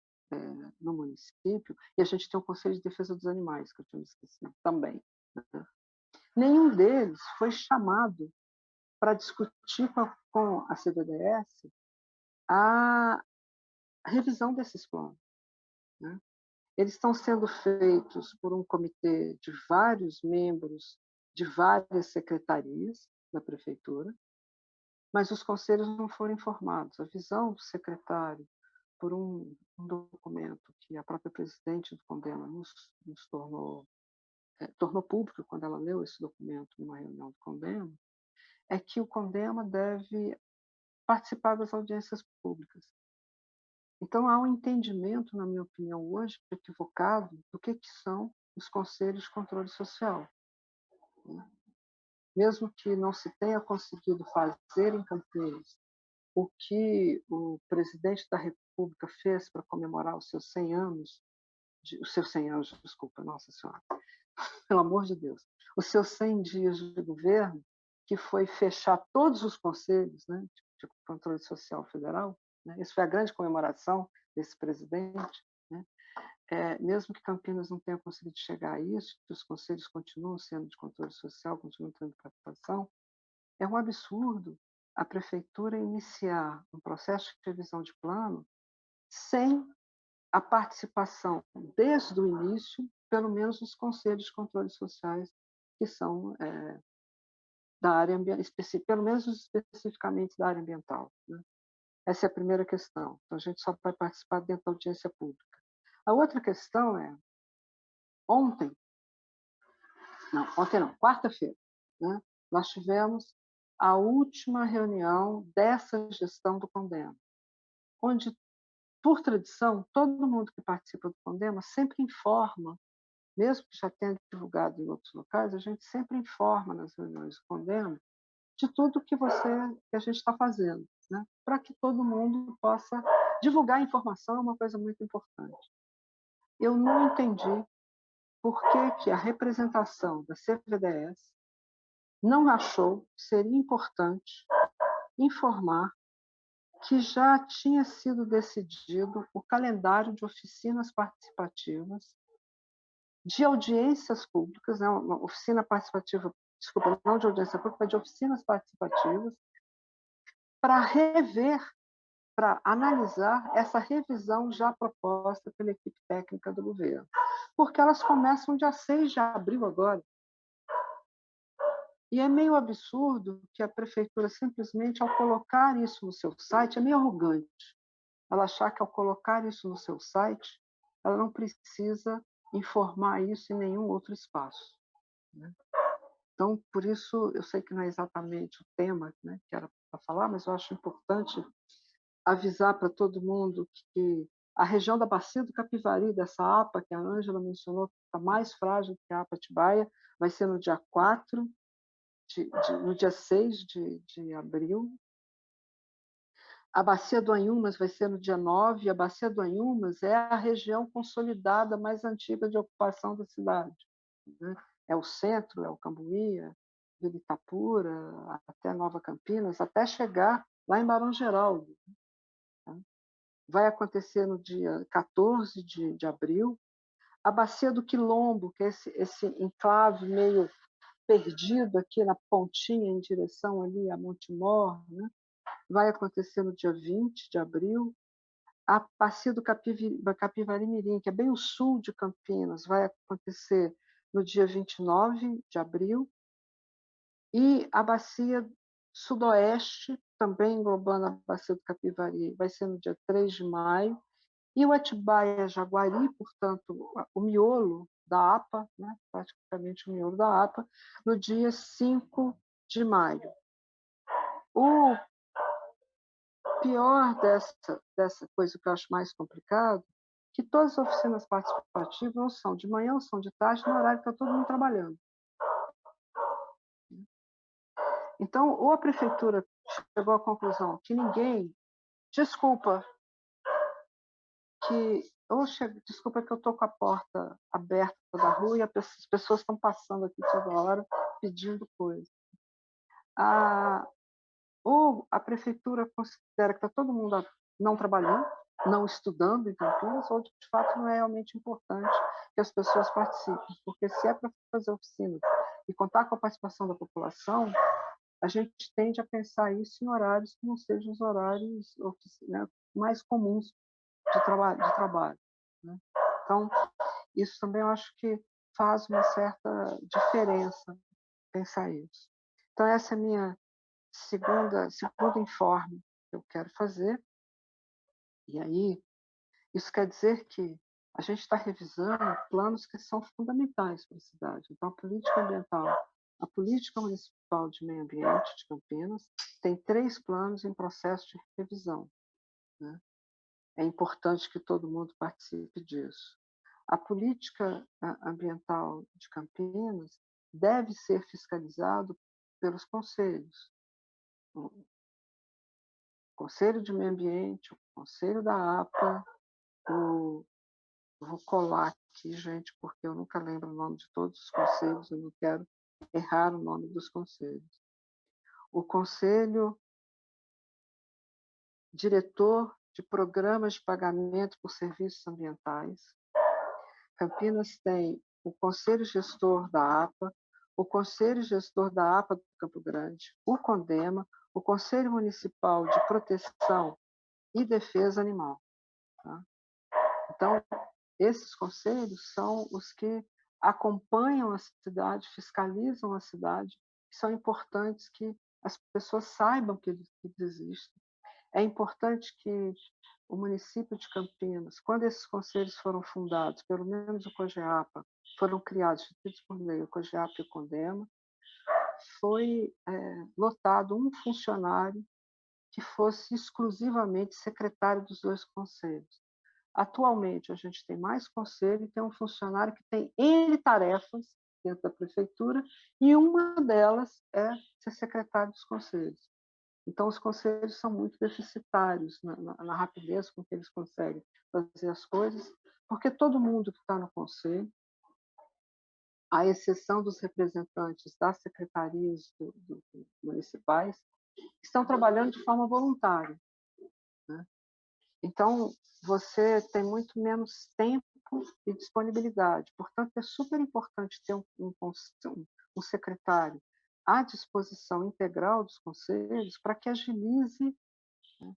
no município, e a gente tem o Conselho de Defesa dos Animais, que eu tinha me esquecido também, né? Nenhum deles foi chamado para discutir com a CVDS a revisão desses planos, né? Eles estão sendo feitos por um comitê de vários membros de várias secretarias da prefeitura, mas os conselhos não foram informados. A visão do secretário, por um documento que a própria presidente do CONDEMA nos tornou público quando ela leu esse documento numa reunião do CONDEMA, é que o CONDEMA deve participar das audiências públicas. Então, há um entendimento, na minha opinião, hoje, equivocado, do que são os conselhos de controle social, né? Mesmo que não se tenha conseguido fazer em Campinas o que o presidente da República fez para comemorar os seus 100 anos, desculpa, nossa senhora, pelo amor de Deus, os seus 100 dias de governo, que foi fechar todos os conselhos, né, de controle social federal, né? Isso foi a grande comemoração desse presidente, né? Mesmo que Campinas não tenha conseguido chegar a isso, que os conselhos continuam sendo de controle social, continuam tendo captação, é um absurdo a prefeitura iniciar um processo de revisão de plano sem a participação desde o início, pelo menos nos conselhos de controle sociais, que são da área ambiental, pelo menos especificamente da área ambiental, né? Essa é a primeira questão. Então, a gente só vai participar dentro da audiência pública. A outra questão é, quarta-feira, né, nós tivemos a última reunião dessa gestão do Condema, onde, por tradição, todo mundo que participa do Condema sempre informa, mesmo que já tenha divulgado em outros locais, a gente sempre informa nas reuniões do Condema de tudo que a gente está fazendo, né, para que todo mundo possa divulgar a informação, é uma coisa muito importante. Eu não entendi por que a representação da CVDS não achou que seria importante informar que já tinha sido decidido o calendário de oficinas participativas, de audiências públicas, né, uma oficina participativa, desculpa, não de audiência pública, mas de oficinas participativas, para rever, para analisar essa revisão já proposta pela equipe técnica do governo. Porque elas começam dia 6 de abril agora. E é meio absurdo que a prefeitura simplesmente, ao colocar isso no seu site, é meio arrogante ela achar que ao colocar isso no seu site, ela não precisa informar isso em nenhum outro espaço, né? Então, por isso, eu sei que não é exatamente o tema, né, que era para falar, mas eu acho importante avisar para todo mundo que a região da Bacia do Capivari, dessa APA que a Ângela mencionou, que está mais frágil que a APA Atibaia, vai ser no dia 4, no dia 6 de abril. A Bacia do Anhumas vai ser no dia 9, e a Bacia do Anhumas é a região consolidada mais antiga de ocupação da cidade, né? É o centro, é o Cambuí, Vila Itapura, até Nova Campinas, até chegar lá em Barão Geraldo, né? Vai acontecer no dia 14 de abril. A Bacia do Quilombo, que é esse enclave meio perdido aqui na pontinha em direção ali a Montemor, né, vai acontecer no dia 20 de abril. A Bacia do Capivari-Mirim, que é bem o sul de Campinas, vai acontecer no dia 29 de abril. E a Bacia Sudoeste, também englobando a Bacia do Capivari, vai ser no dia 3 de maio. E o Atibaia-Jaguari, portanto, o miolo da APA, né, praticamente o miolo da APA, no dia 5 de maio. O pior dessa coisa que eu acho mais complicado, que todas as oficinas participativas não são de manhã ou são de tarde, no horário que está todo mundo trabalhando. Então, ou a prefeitura chegou à conclusão que ninguém... Desculpa que eu estou com a porta aberta da rua e as pessoas estão passando aqui toda hora pedindo coisa. Ou a prefeitura considera que está todo mundo não trabalhando, não estudando em Campinas, ou de fato não é realmente importante que as pessoas participem, porque se é para fazer oficina e contar com a participação da população, a gente tende a pensar isso em horários que não sejam os horários, né, mais comuns de trabalho, né? Então, isso também eu acho que faz uma certa diferença pensar isso. Então, essa é a minha segundo informe que eu quero fazer. E aí, isso quer dizer que a gente está revisando planos que são fundamentais para a cidade. Então, a política ambiental, a política municipal de meio ambiente de Campinas tem 3 planos em processo de revisão, né? É importante que todo mundo participe disso. A política ambiental de Campinas deve ser fiscalizado pelos conselhos. O Conselho de Meio Ambiente, o Conselho da APA, vou colar aqui, gente, porque eu nunca lembro o nome de todos os conselhos, eu não quero errar o nome dos conselhos. O Conselho Diretor de Programas de Pagamento por Serviços Ambientais. Campinas tem o Conselho Gestor da APA, o Conselho Gestor da APA do Campo Grande, o CONDEMA, o Conselho Municipal de Proteção e Defesa Animal. Tá? Então, esses conselhos são os que acompanham a cidade, fiscalizam a cidade, são importantes que as pessoas saibam que eles existem. É importante que o município de Campinas, quando esses conselhos foram fundados, pelo menos o COGEAPA, foram criados, instituídos por lei, o COGEAPA e o CONDEMA, foi lotado um funcionário que fosse exclusivamente secretário dos dois conselhos. Atualmente, a gente tem mais conselho e tem um funcionário que tem N tarefas dentro da prefeitura, e uma delas é ser secretário dos conselhos. Então, os conselhos são muito deficitários na rapidez com que eles conseguem fazer as coisas, porque todo mundo que está no conselho, à exceção dos representantes das secretarias municipais, estão trabalhando de forma voluntária, né? Então, você tem muito menos tempo e disponibilidade. Portanto, é super importante ter um secretário à disposição integral dos conselhos para que agilize, né,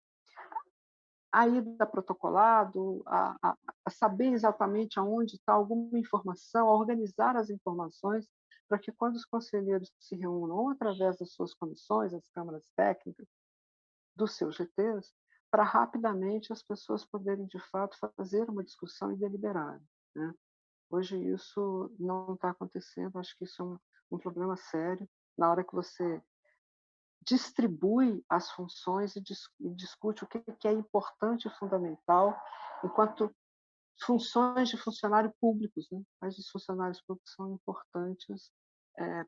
a ida protocolado, a saber exatamente aonde está alguma informação, a organizar as informações, para que quando os conselheiros se reúnam, ou através das suas comissões, as câmaras técnicas, dos seus GTs, para rapidamente as pessoas poderem, de fato, fazer uma discussão e deliberar, né? Hoje isso não está acontecendo, acho que isso é um problema sério. Na hora que você distribui as funções e discute o que é importante e fundamental, enquanto funções de funcionários públicos, né? Mas os funcionários públicos são importantes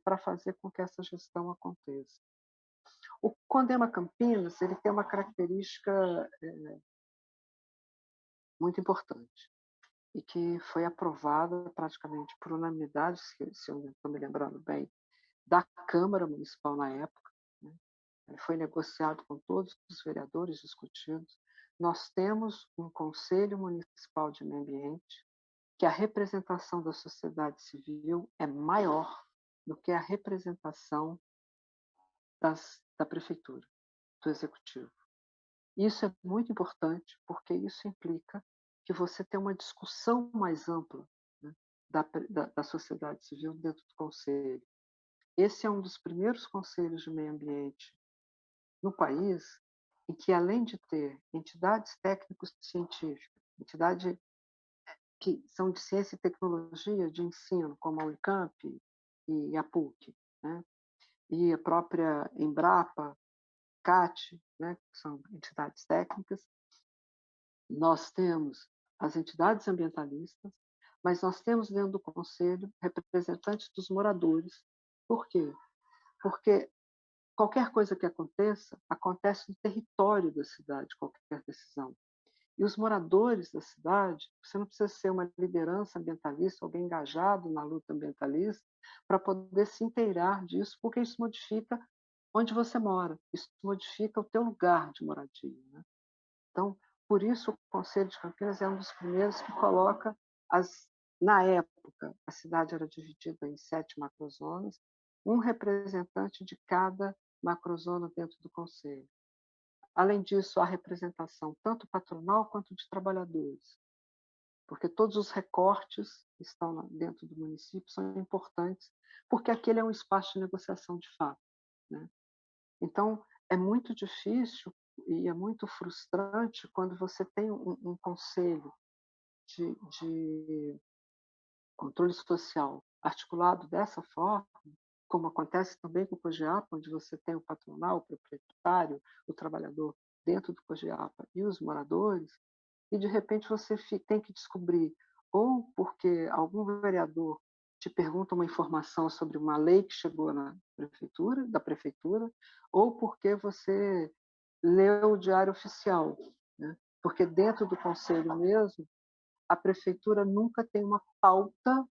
para fazer com que essa gestão aconteça. O Condema Campinas ele tem uma característica muito importante e que foi aprovada praticamente por unanimidade, se eu estou me lembrando bem, da Câmara Municipal na época, né? Ele foi negociado com todos os vereadores, discutidos. Nós temos um Conselho Municipal de Meio Ambiente, que a representação da sociedade civil é maior do que a representação da prefeitura, do executivo. Isso é muito importante, porque isso implica que você tem uma discussão mais ampla, né, da sociedade civil dentro do conselho. Esse é um dos primeiros conselhos de meio ambiente no país em que, além de ter entidades técnico-científicas, entidades que são de ciência e tecnologia de ensino, como a Unicamp e a PUC, né, e a própria Embrapa, CAT, né, que são entidades técnicas, nós temos as entidades ambientalistas, mas nós temos dentro do conselho representantes dos moradores. Por quê? Porque qualquer coisa que aconteça, acontece no território da cidade, qualquer decisão. E os moradores da cidade, você não precisa ser uma liderança ambientalista, alguém engajado na luta ambientalista, para poder se inteirar disso, porque isso modifica onde você mora, isso modifica o teu lugar de moradia, né? Então, por isso o Conselho de Campinas é um dos primeiros que coloca na época, a cidade era dividida em 7 macrozonas, um representante de cada macrozona dentro do conselho. Além disso, há representação tanto patronal quanto de trabalhadores, porque todos os recortes que estão dentro do município são importantes, porque aquele é um espaço de negociação de fato, né? Então, é muito difícil e é muito frustrante quando você tem um conselho de controle social articulado dessa forma, como acontece também com o COGEAPA, onde você tem o patronal, o proprietário, o trabalhador dentro do COGEAPA e os moradores, e de repente você tem que descobrir, ou porque algum vereador te pergunta uma informação sobre uma lei que chegou da prefeitura, ou porque você leu o Diário Oficial, né? Porque dentro do conselho mesmo, a prefeitura nunca tem uma pauta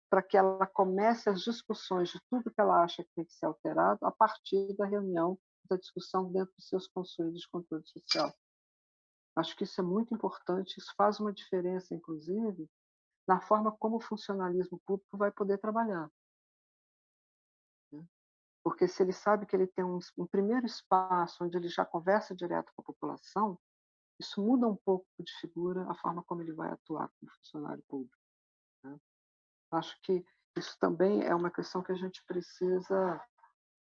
para que ela comece as discussões de tudo que ela acha que tem que ser alterado a partir da reunião, da discussão dentro dos seus conselhos de controle social. Acho que isso é muito importante, isso faz uma diferença, inclusive, na forma como o funcionalismo público vai poder trabalhar, né? Porque se ele sabe que ele tem um primeiro espaço onde ele já conversa direto com a população, isso muda um pouco de figura a forma como ele vai atuar como funcionário público, né? Acho que isso também é uma questão que a gente precisa,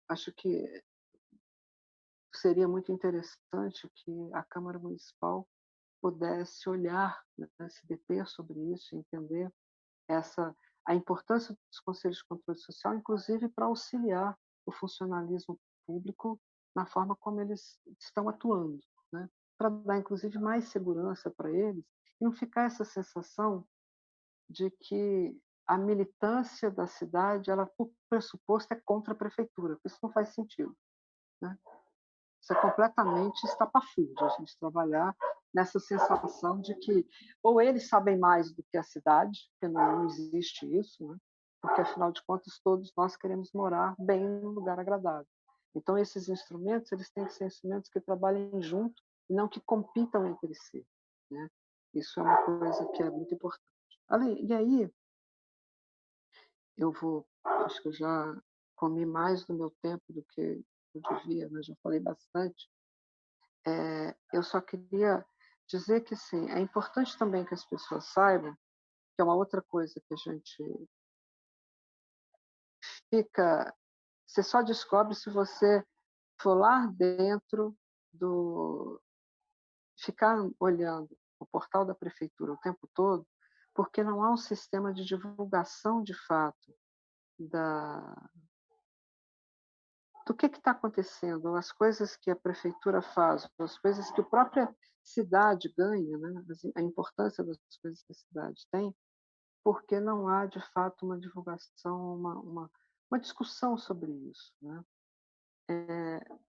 acho que seria muito interessante que a Câmara Municipal pudesse olhar, né, se deter sobre isso, entender essa a importância dos conselhos de controle social, inclusive para auxiliar o funcionalismo público na forma como eles estão atuando, né? Para dar, inclusive, mais segurança para eles e não ficar essa sensação de que a militância da cidade, ela, por pressuposto, é contra a prefeitura. Isso não faz sentido, né? Isso é completamente estapafúrdio, a gente trabalhar nessa sensação de que ou eles sabem mais do que a cidade, porque não existe isso, né? Porque, afinal de contas, todos nós queremos morar bem num lugar agradável. Então, esses instrumentos eles têm que ser instrumentos que trabalhem junto e não que compitam entre si, né? Isso é uma coisa que é muito importante. E aí, acho que eu já comi mais do meu tempo do que eu devia, mas já falei bastante. Eu só queria dizer que, sim, é importante também que as pessoas saibam, que é uma outra coisa que a gente fica, você só descobre se você for lá dentro do, ficar olhando o portal da prefeitura o tempo todo, porque não há um sistema de divulgação de fato da, do que está acontecendo, as coisas que a prefeitura faz, as coisas que a própria cidade ganha, né? A importância das coisas que a cidade tem, porque não há, de fato, uma divulgação, uma discussão sobre isso, né?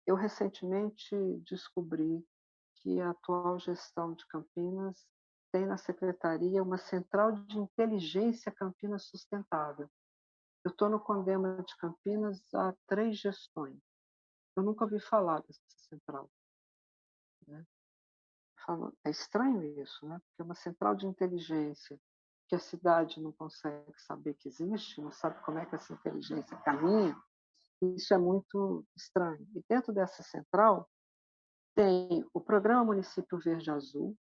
Eu recentemente descobri que a atual gestão de Campinas tem na secretaria uma central de inteligência Campinas Sustentável. Eu estou no Condema de Campinas há 3 gestões. Eu nunca ouvi falar dessa central, né? É estranho isso, né? Porque é uma central de inteligência que a cidade não consegue saber que existe, não sabe como é que essa inteligência caminha. Isso é muito estranho. E dentro dessa central tem o Programa Município Verde Azul,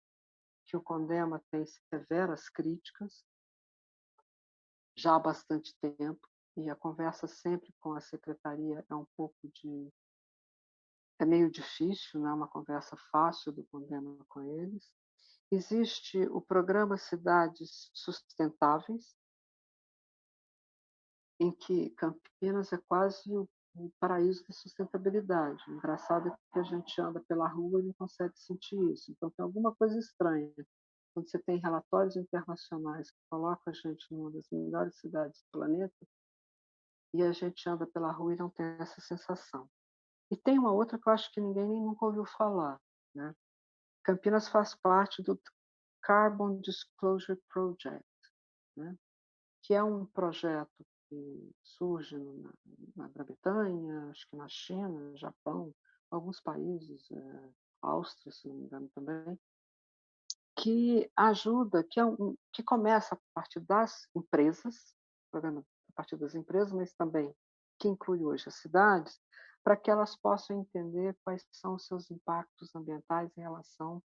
que o Condema tem severas críticas já há bastante tempo, e a conversa sempre com a secretaria é meio difícil, não é uma conversa fácil do Condema com eles. Existe o programa Cidades Sustentáveis, em que Campinas é quase o paraíso da sustentabilidade. O engraçado é que a gente anda pela rua e não consegue sentir isso. Então, tem alguma coisa estranha. Quando você tem relatórios internacionais que colocam a gente numa das melhores cidades do planeta, e a gente anda pela rua e não tem essa sensação. E tem uma outra que eu acho que ninguém nem nunca ouviu falar, né? Campinas faz parte do Carbon Disclosure Project, né? Que é um projeto que surge na Grã-Bretanha, acho que na China, Japão, alguns países, Áustria, se não me engano também, que ajuda, que começa a partir das empresas, programa a partir das empresas, mas também que inclui hoje as cidades, para que elas possam entender quais são os seus impactos ambientais em relação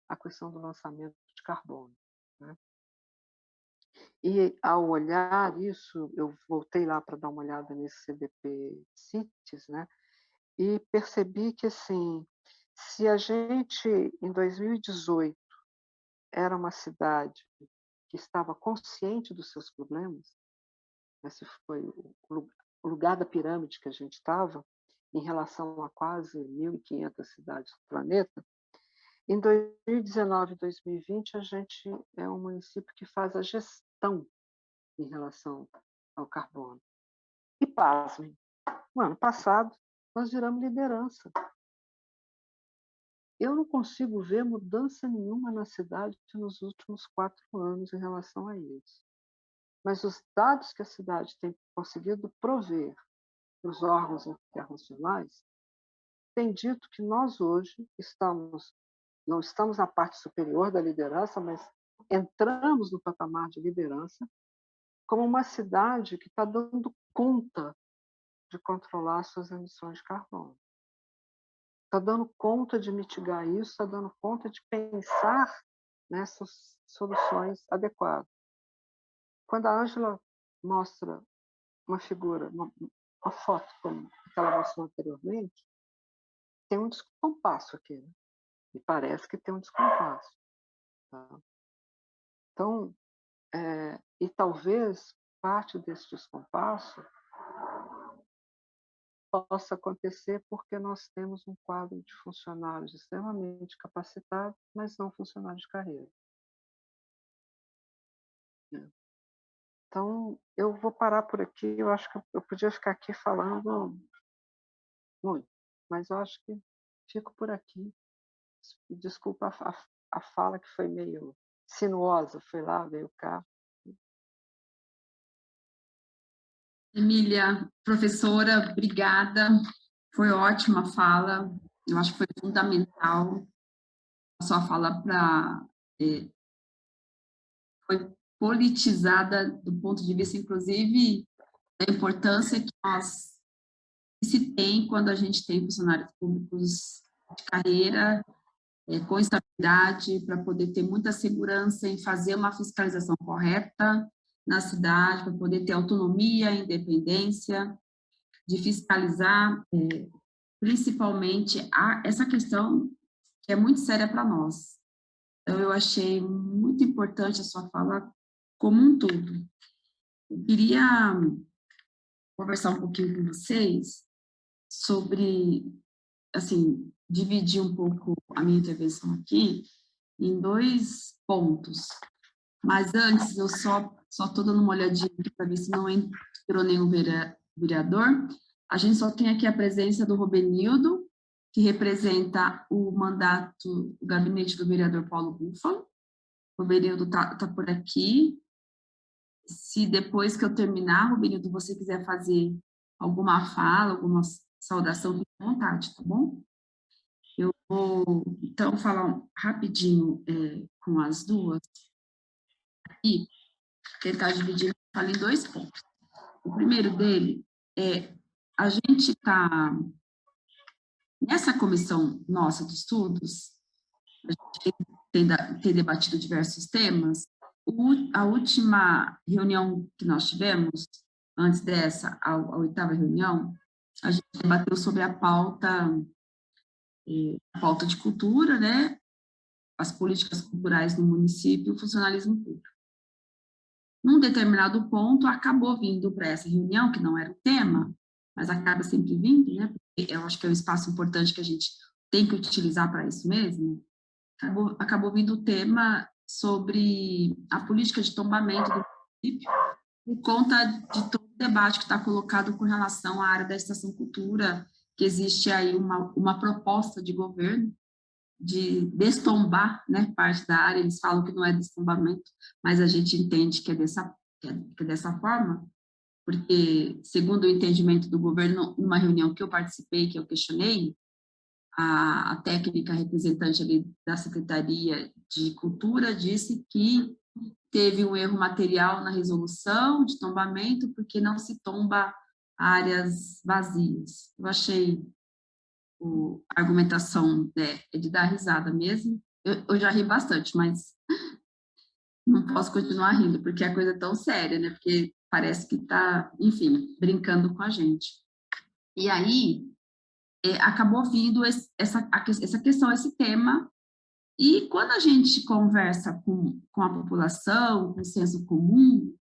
à questão do lançamento de carbono, né? E, ao olhar isso, eu voltei lá para dar uma olhada nesse CDP Cities, né? E percebi que, assim, se a gente, em 2018, era uma cidade que estava consciente dos seus problemas, esse foi o lugar da pirâmide que a gente estava, em relação a quase 1.500 cidades do planeta, em 2019 e 2020, a gente é um município que faz a gestão em relação ao carbono. E, pasmem, no ano passado, nós viramos liderança. Eu não consigo ver mudança nenhuma na cidade nos últimos 4 anos em relação a isso. Mas os dados que a cidade tem conseguido prover para os órgãos internacionais têm dito que nós hoje não estamos na parte superior da liderança, mas entramos no patamar de liderança como uma cidade que está dando conta de controlar suas emissões de carbono. está dando conta de mitigar isso, está dando conta de pensar nessas soluções adequadas. Quando a Ângela mostra uma figura, uma foto como aquela mostrou anteriormente, tem um descompasso aqui, né? E parece que tem um descompasso. Tá? Então, e talvez parte desse descompasso possa acontecer porque nós temos um quadro de funcionários extremamente capacitados, mas não funcionários de carreira. Então, eu vou parar por aqui. Eu acho que eu podia ficar aqui falando muito, mas eu acho que fico por aqui. Desculpa a fala que foi meio sinuosa, foi lá, veio cá. Emília, professora, obrigada. Foi ótima a fala. Eu acho que foi fundamental a sua fala foi politizada do ponto de vista, inclusive, da importância que se tem quando a gente tem funcionários públicos de carreira, com estabilidade, para poder ter muita segurança em fazer uma fiscalização correta na cidade, para poder ter autonomia, independência, de fiscalizar, principalmente essa questão que é muito séria para nós. Então, eu achei muito importante a sua fala como um todo. Eu queria conversar um pouquinho com vocês sobre, assim, dividir um pouco a minha intervenção aqui em 2 pontos. Mas antes, eu só estou dando uma olhadinha aqui para ver se não entrou nenhum vereador. A gente só tem aqui a presença do Robenildo, que representa o mandato do gabinete do vereador Paulo Búfalo. O Robenildo tá por aqui. Se depois que eu terminar, Robenildo, você quiser fazer alguma fala, alguma saudação, fique à vontade, tá bom? Eu vou, então, falar rapidinho com as duas aqui, tentar dividir a fala em 2 pontos. O primeiro dele é, a gente está, nessa comissão nossa de estudos, a gente tem debatido diversos temas. A última reunião que nós tivemos, antes dessa, a 8ª reunião, a gente debateu sobre a pauta de cultura, né? As políticas culturais no município e o funcionalismo público. Num determinado ponto, acabou vindo para essa reunião, que não era o tema, mas acaba sempre vindo, né? Porque eu acho que é um espaço importante que a gente tem que utilizar para isso mesmo. Acabou vindo o tema sobre a política de tombamento do município, por conta de todo o debate que está colocado com relação à área da Estação Cultura, que existe aí uma proposta de governo de destombar, né, parte da área. Eles falam que não é destombamento, mas a gente entende que é dessa forma, porque, segundo o entendimento do governo, numa reunião que eu participei, que eu questionei, a técnica representante ali da Secretaria de Cultura disse que teve um erro material na resolução de tombamento, porque não se tomba áreas vazias. Eu achei a argumentação é de dar risada mesmo. Eu já ri bastante, mas não posso continuar rindo, porque a coisa é tão séria, né? Porque parece que está, enfim, brincando com a gente. E aí, acabou vindo essa questão, esse tema, e quando a gente conversa com a população, com o senso comum,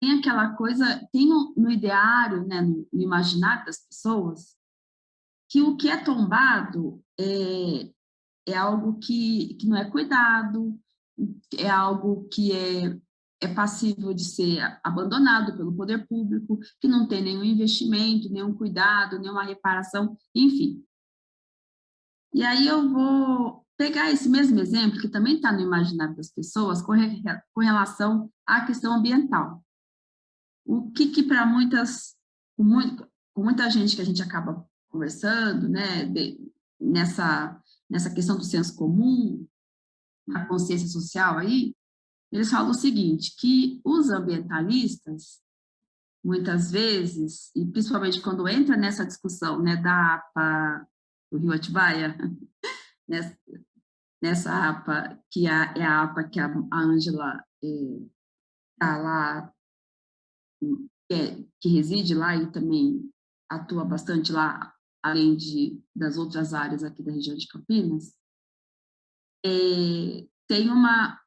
tem aquela coisa, tem no ideário, né, no imaginário das pessoas, que o que é tombado é algo que não é cuidado, é algo que é passível de ser abandonado pelo poder público, que não tem nenhum investimento, nenhum cuidado, nenhuma reparação, enfim. E aí eu vou pegar esse mesmo exemplo, que também está no imaginário das pessoas, com relação à questão ambiental. O que para com muita gente que a gente acaba conversando, né, nessa questão do senso comum, a consciência social aí, eles falam o seguinte, que os ambientalistas, muitas vezes, e principalmente quando entra nessa discussão, né, da APA, do Rio Atibaia, nessa APA, que é a APA que a Ângela está lá, que reside lá e também atua bastante lá, além das outras áreas aqui da região de Campinas, tem uma...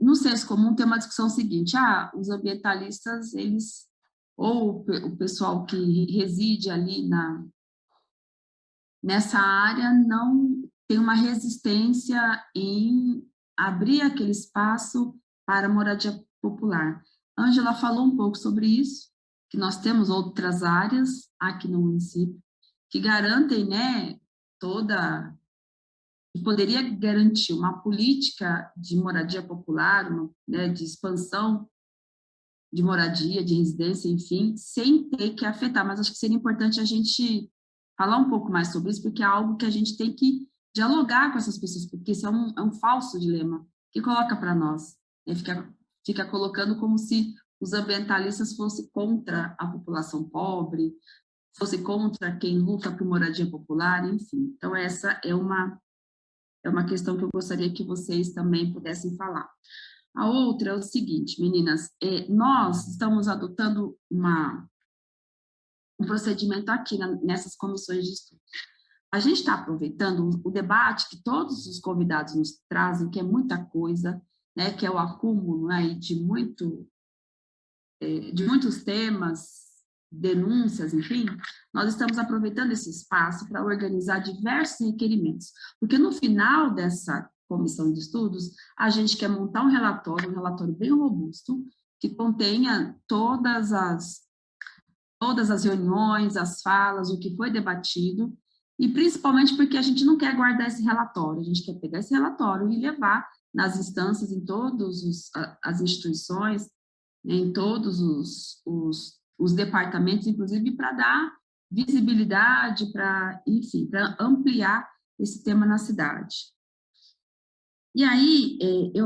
No senso comum tem uma discussão seguinte: os ambientalistas, eles, ou o pessoal que reside ali nessa área, não tem uma resistência em abrir aquele espaço para a moradia popular. Ângela falou um pouco sobre isso, que nós temos outras áreas aqui no município que garantem, né, que poderia garantir uma política de moradia popular, né, de expansão de moradia, de residência, enfim, sem ter que afetar. Mas acho que seria importante a gente falar um pouco mais sobre isso, porque é algo que a gente tem que dialogar com essas pessoas, porque isso é um falso dilema que coloca para nós, né? Fica colocando como se os ambientalistas fossem contra a população pobre, fosse contra quem luta por moradia popular, enfim. Então, essa é uma questão que eu gostaria que vocês também pudessem falar. A outra é o seguinte, meninas, nós estamos adotando um procedimento aqui nessas comissões de estudo. A gente está aproveitando o debate que todos os convidados nos trazem, que é muita coisa, né, que é o acúmulo, né, de muitos temas, denúncias, enfim. Nós estamos aproveitando esse espaço para organizar diversos requerimentos, porque no final dessa comissão de estudos, a gente quer montar um relatório bem robusto, que contenha todas as reuniões, as falas, o que foi debatido, e principalmente porque a gente não quer guardar esse relatório, a gente quer pegar esse relatório e levar nas instâncias, em todas as instituições, em todos os departamentos, inclusive para dar visibilidade, enfim, para ampliar esse tema na cidade. E aí,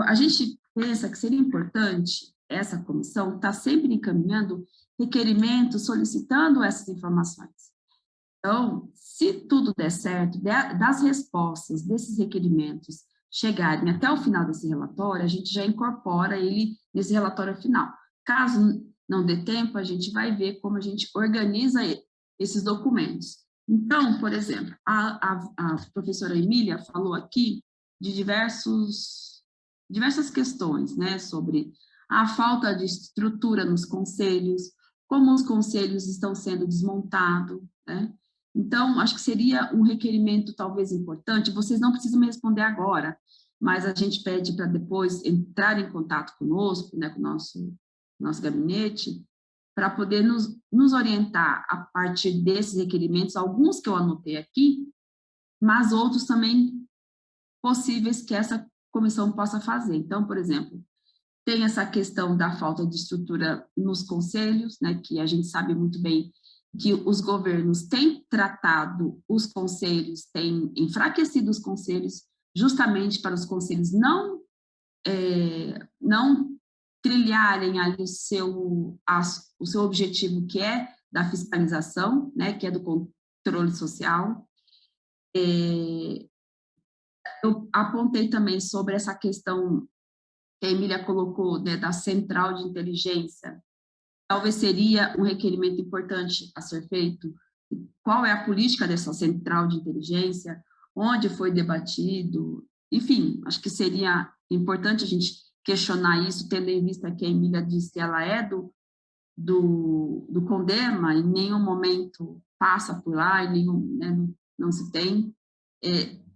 a gente pensa que seria importante essa comissão estar sempre encaminhando requerimentos, solicitando essas informações. Então, se tudo der certo, das respostas desses requerimentos chegarem até o final desse relatório, a gente já incorpora ele nesse relatório final. Caso não dê tempo, a gente vai ver como a gente organiza esses documentos. Então, por exemplo, a professora Emília falou aqui de diversas questões, né, sobre a falta de estrutura nos conselhos, como os conselhos estão sendo desmontados, né? Então, acho que seria um requerimento talvez importante, vocês não precisam me responder agora, mas a gente pede para depois entrar em contato conosco, né, com o nosso gabinete, para poder nos orientar a partir desses requerimentos, alguns que eu anotei aqui, mas outros também possíveis que essa comissão possa fazer. Então, por exemplo, tem essa questão da falta de estrutura nos conselhos, né, que a gente sabe muito bem que os governos têm tratado os conselhos, têm enfraquecido os conselhos, justamente para os conselhos não trilharem ali o seu objetivo, que é da fiscalização, né, que é do controle social. Eu apontei também sobre essa questão que a Emília colocou, né, da central de inteligência. Talvez seria um requerimento importante a ser feito. Qual é a política dessa central de inteligência? Onde foi debatido? Enfim, acho que seria importante a gente questionar isso, tendo em vista que a Emília disse que ela é do CONDEMA, em nenhum momento passa por lá, né, não se tem.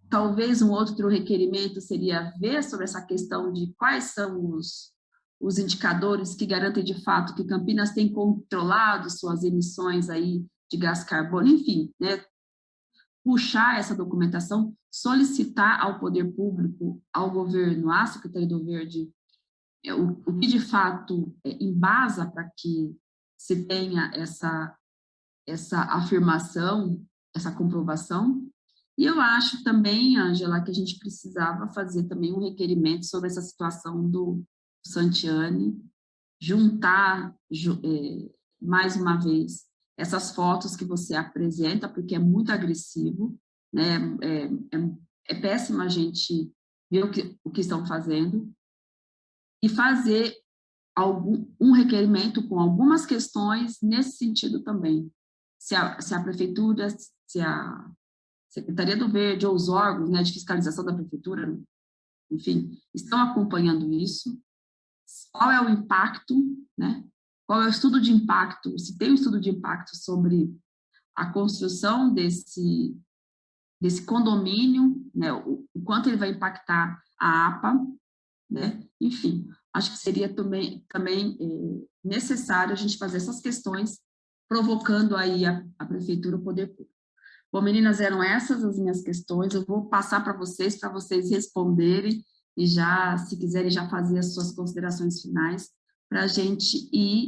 Talvez um outro requerimento seria ver sobre essa questão de quais são os indicadores que garantem de fato que Campinas tem controlado suas emissões aí de gás carbono, enfim, né, puxar essa documentação, solicitar ao poder público, ao governo, à Secretaria do Verde, o que de fato embasa para que se tenha essa afirmação, essa comprovação. E eu acho também, Ângela, que a gente precisava fazer também um requerimento sobre essa situação do Santiani, juntar, mais uma vez, essas fotos que você apresenta, porque é muito agressivo, né? É péssimo a gente ver o que estão fazendo e fazer um requerimento com algumas questões nesse sentido também. Se a prefeitura, se a Secretaria do Verde ou os órgãos, né, de fiscalização da prefeitura, enfim, estão acompanhando isso. Qual é o impacto, né? Qual é o estudo de impacto? Se tem um estudo de impacto sobre a construção desse condomínio, né? O quanto ele vai impactar a APA, né? Enfim, acho que seria também necessário a gente fazer essas questões, provocando aí a prefeitura, o poder público. Bom, meninas, eram essas as minhas questões. Eu vou passar para vocês responderem e já, se quiserem, já fazer as suas considerações finais para a gente ir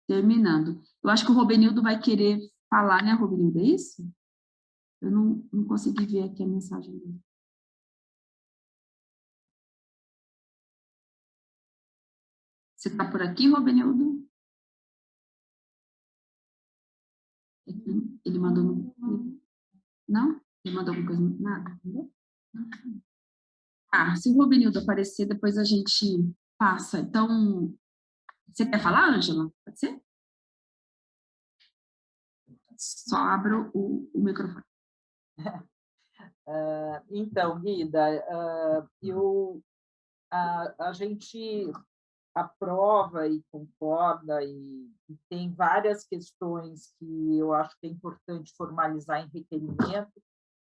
terminando. Eu acho que o Robenildo vai querer falar, né, Robenildo? É isso? Eu não consegui ver aqui a mensagem dele. Você está por aqui, Robenildo? Ele mandou no... Não? Ele mandou alguma coisa? Nada? Se o Robenildo aparecer, depois a gente passa. Então, você quer falar, Ângela? Pode ser? Só abro o microfone. Então, Guida, a gente aprova e concorda e tem várias questões que eu acho que é importante formalizar em requerimento.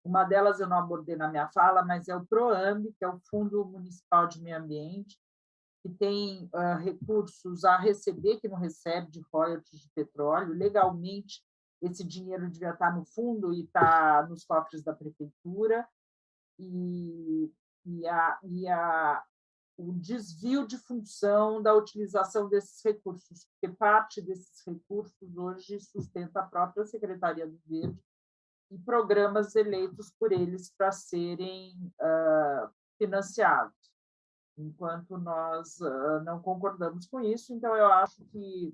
Uma delas eu não abordei na minha fala, mas é o PROAMB, que é o Fundo Municipal de Meio Ambiente, que tem recursos a receber, que não recebe de royalties de petróleo. Legalmente, esse dinheiro devia estar no fundo e está nos cofres da prefeitura. O desvio de função da utilização desses recursos, porque parte desses recursos hoje sustenta a própria Secretaria do Verde e programas eleitos por eles para serem financiados, enquanto nós não concordamos com isso. Então, eu acho que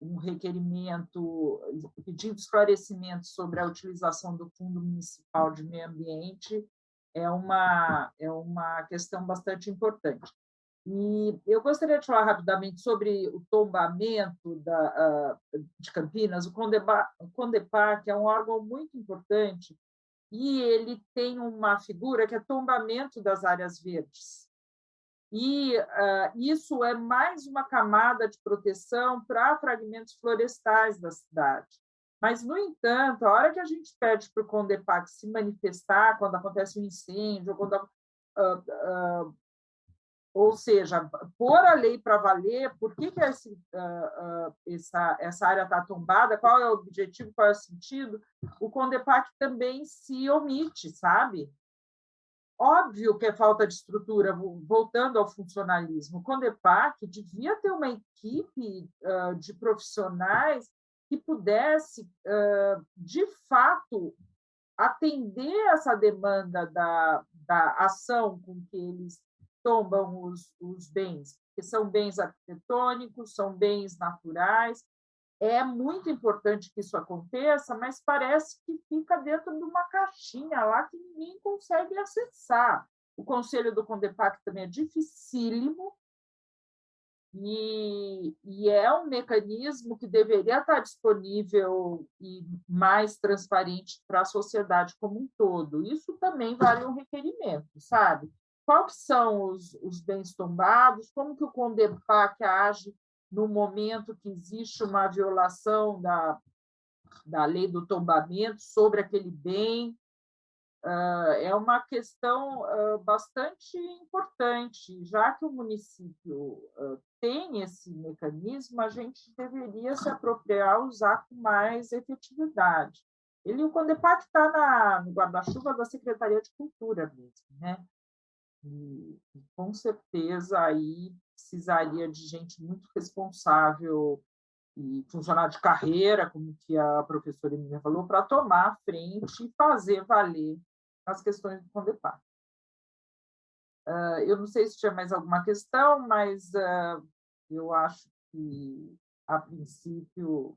um requerimento pedindo esclarecimento sobre a utilização do Fundo Municipal de Meio Ambiente é uma questão bastante importante. E eu gostaria de falar rapidamente sobre o tombamento de Campinas. O CONDEPAC é um órgão muito importante e ele tem uma figura que é tombamento das áreas verdes. E isso é mais uma camada de proteção para fragmentos florestais da cidade. Mas, no entanto, a hora que a gente pede para o CONDEPAC se manifestar quando acontece um incêndio, ou seja, pôr a lei para valer, por que essa área está tombada, qual é o objetivo, qual é o sentido, o CONDEPAC também se omite, sabe? Óbvio que é falta de estrutura, voltando ao funcionalismo. O CONDEPAC devia ter uma equipe de profissionais que pudesse, de fato, atender essa demanda da ação com que eles tombam os bens, que são bens arquitetônicos, são bens naturais. É muito importante que isso aconteça, mas parece que fica dentro de uma caixinha lá que ninguém consegue acessar. O conselho do CONDEPAC também é dificílimo e é um mecanismo que deveria estar disponível e mais transparente para a sociedade como um todo. Isso também vale um requerimento, sabe? Quais são os bens tombados, como que o CONDEPAC age no momento que existe uma violação da lei do tombamento sobre aquele bem. É uma questão bastante importante. Já que o município tem esse mecanismo, a gente deveria se apropriar, usar com mais efetividade. O CONDEPAC está no guarda-chuva da Secretaria de Cultura mesmo, né? E com certeza aí precisaria de gente muito responsável e funcionário de carreira, como que a professora Emília falou, para tomar a frente e fazer valer as questões do CONDEPAC. Eu não sei se tinha mais alguma questão, mas eu acho que, a princípio,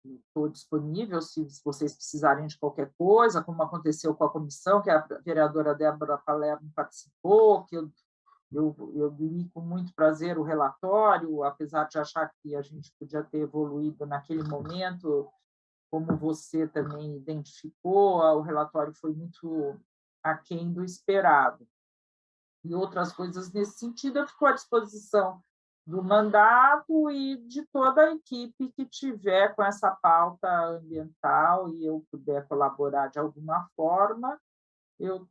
estou disponível se vocês precisarem de qualquer coisa, como aconteceu com a comissão, que a vereadora Débora Palermo participou, que eu li com muito prazer o relatório, apesar de achar que a gente podia ter evoluído naquele momento, como você também identificou, o relatório foi muito aquém do esperado. E outras coisas nesse sentido, eu fico à disposição do mandato e de toda a equipe que tiver com essa pauta ambiental e eu puder colaborar de alguma forma, eu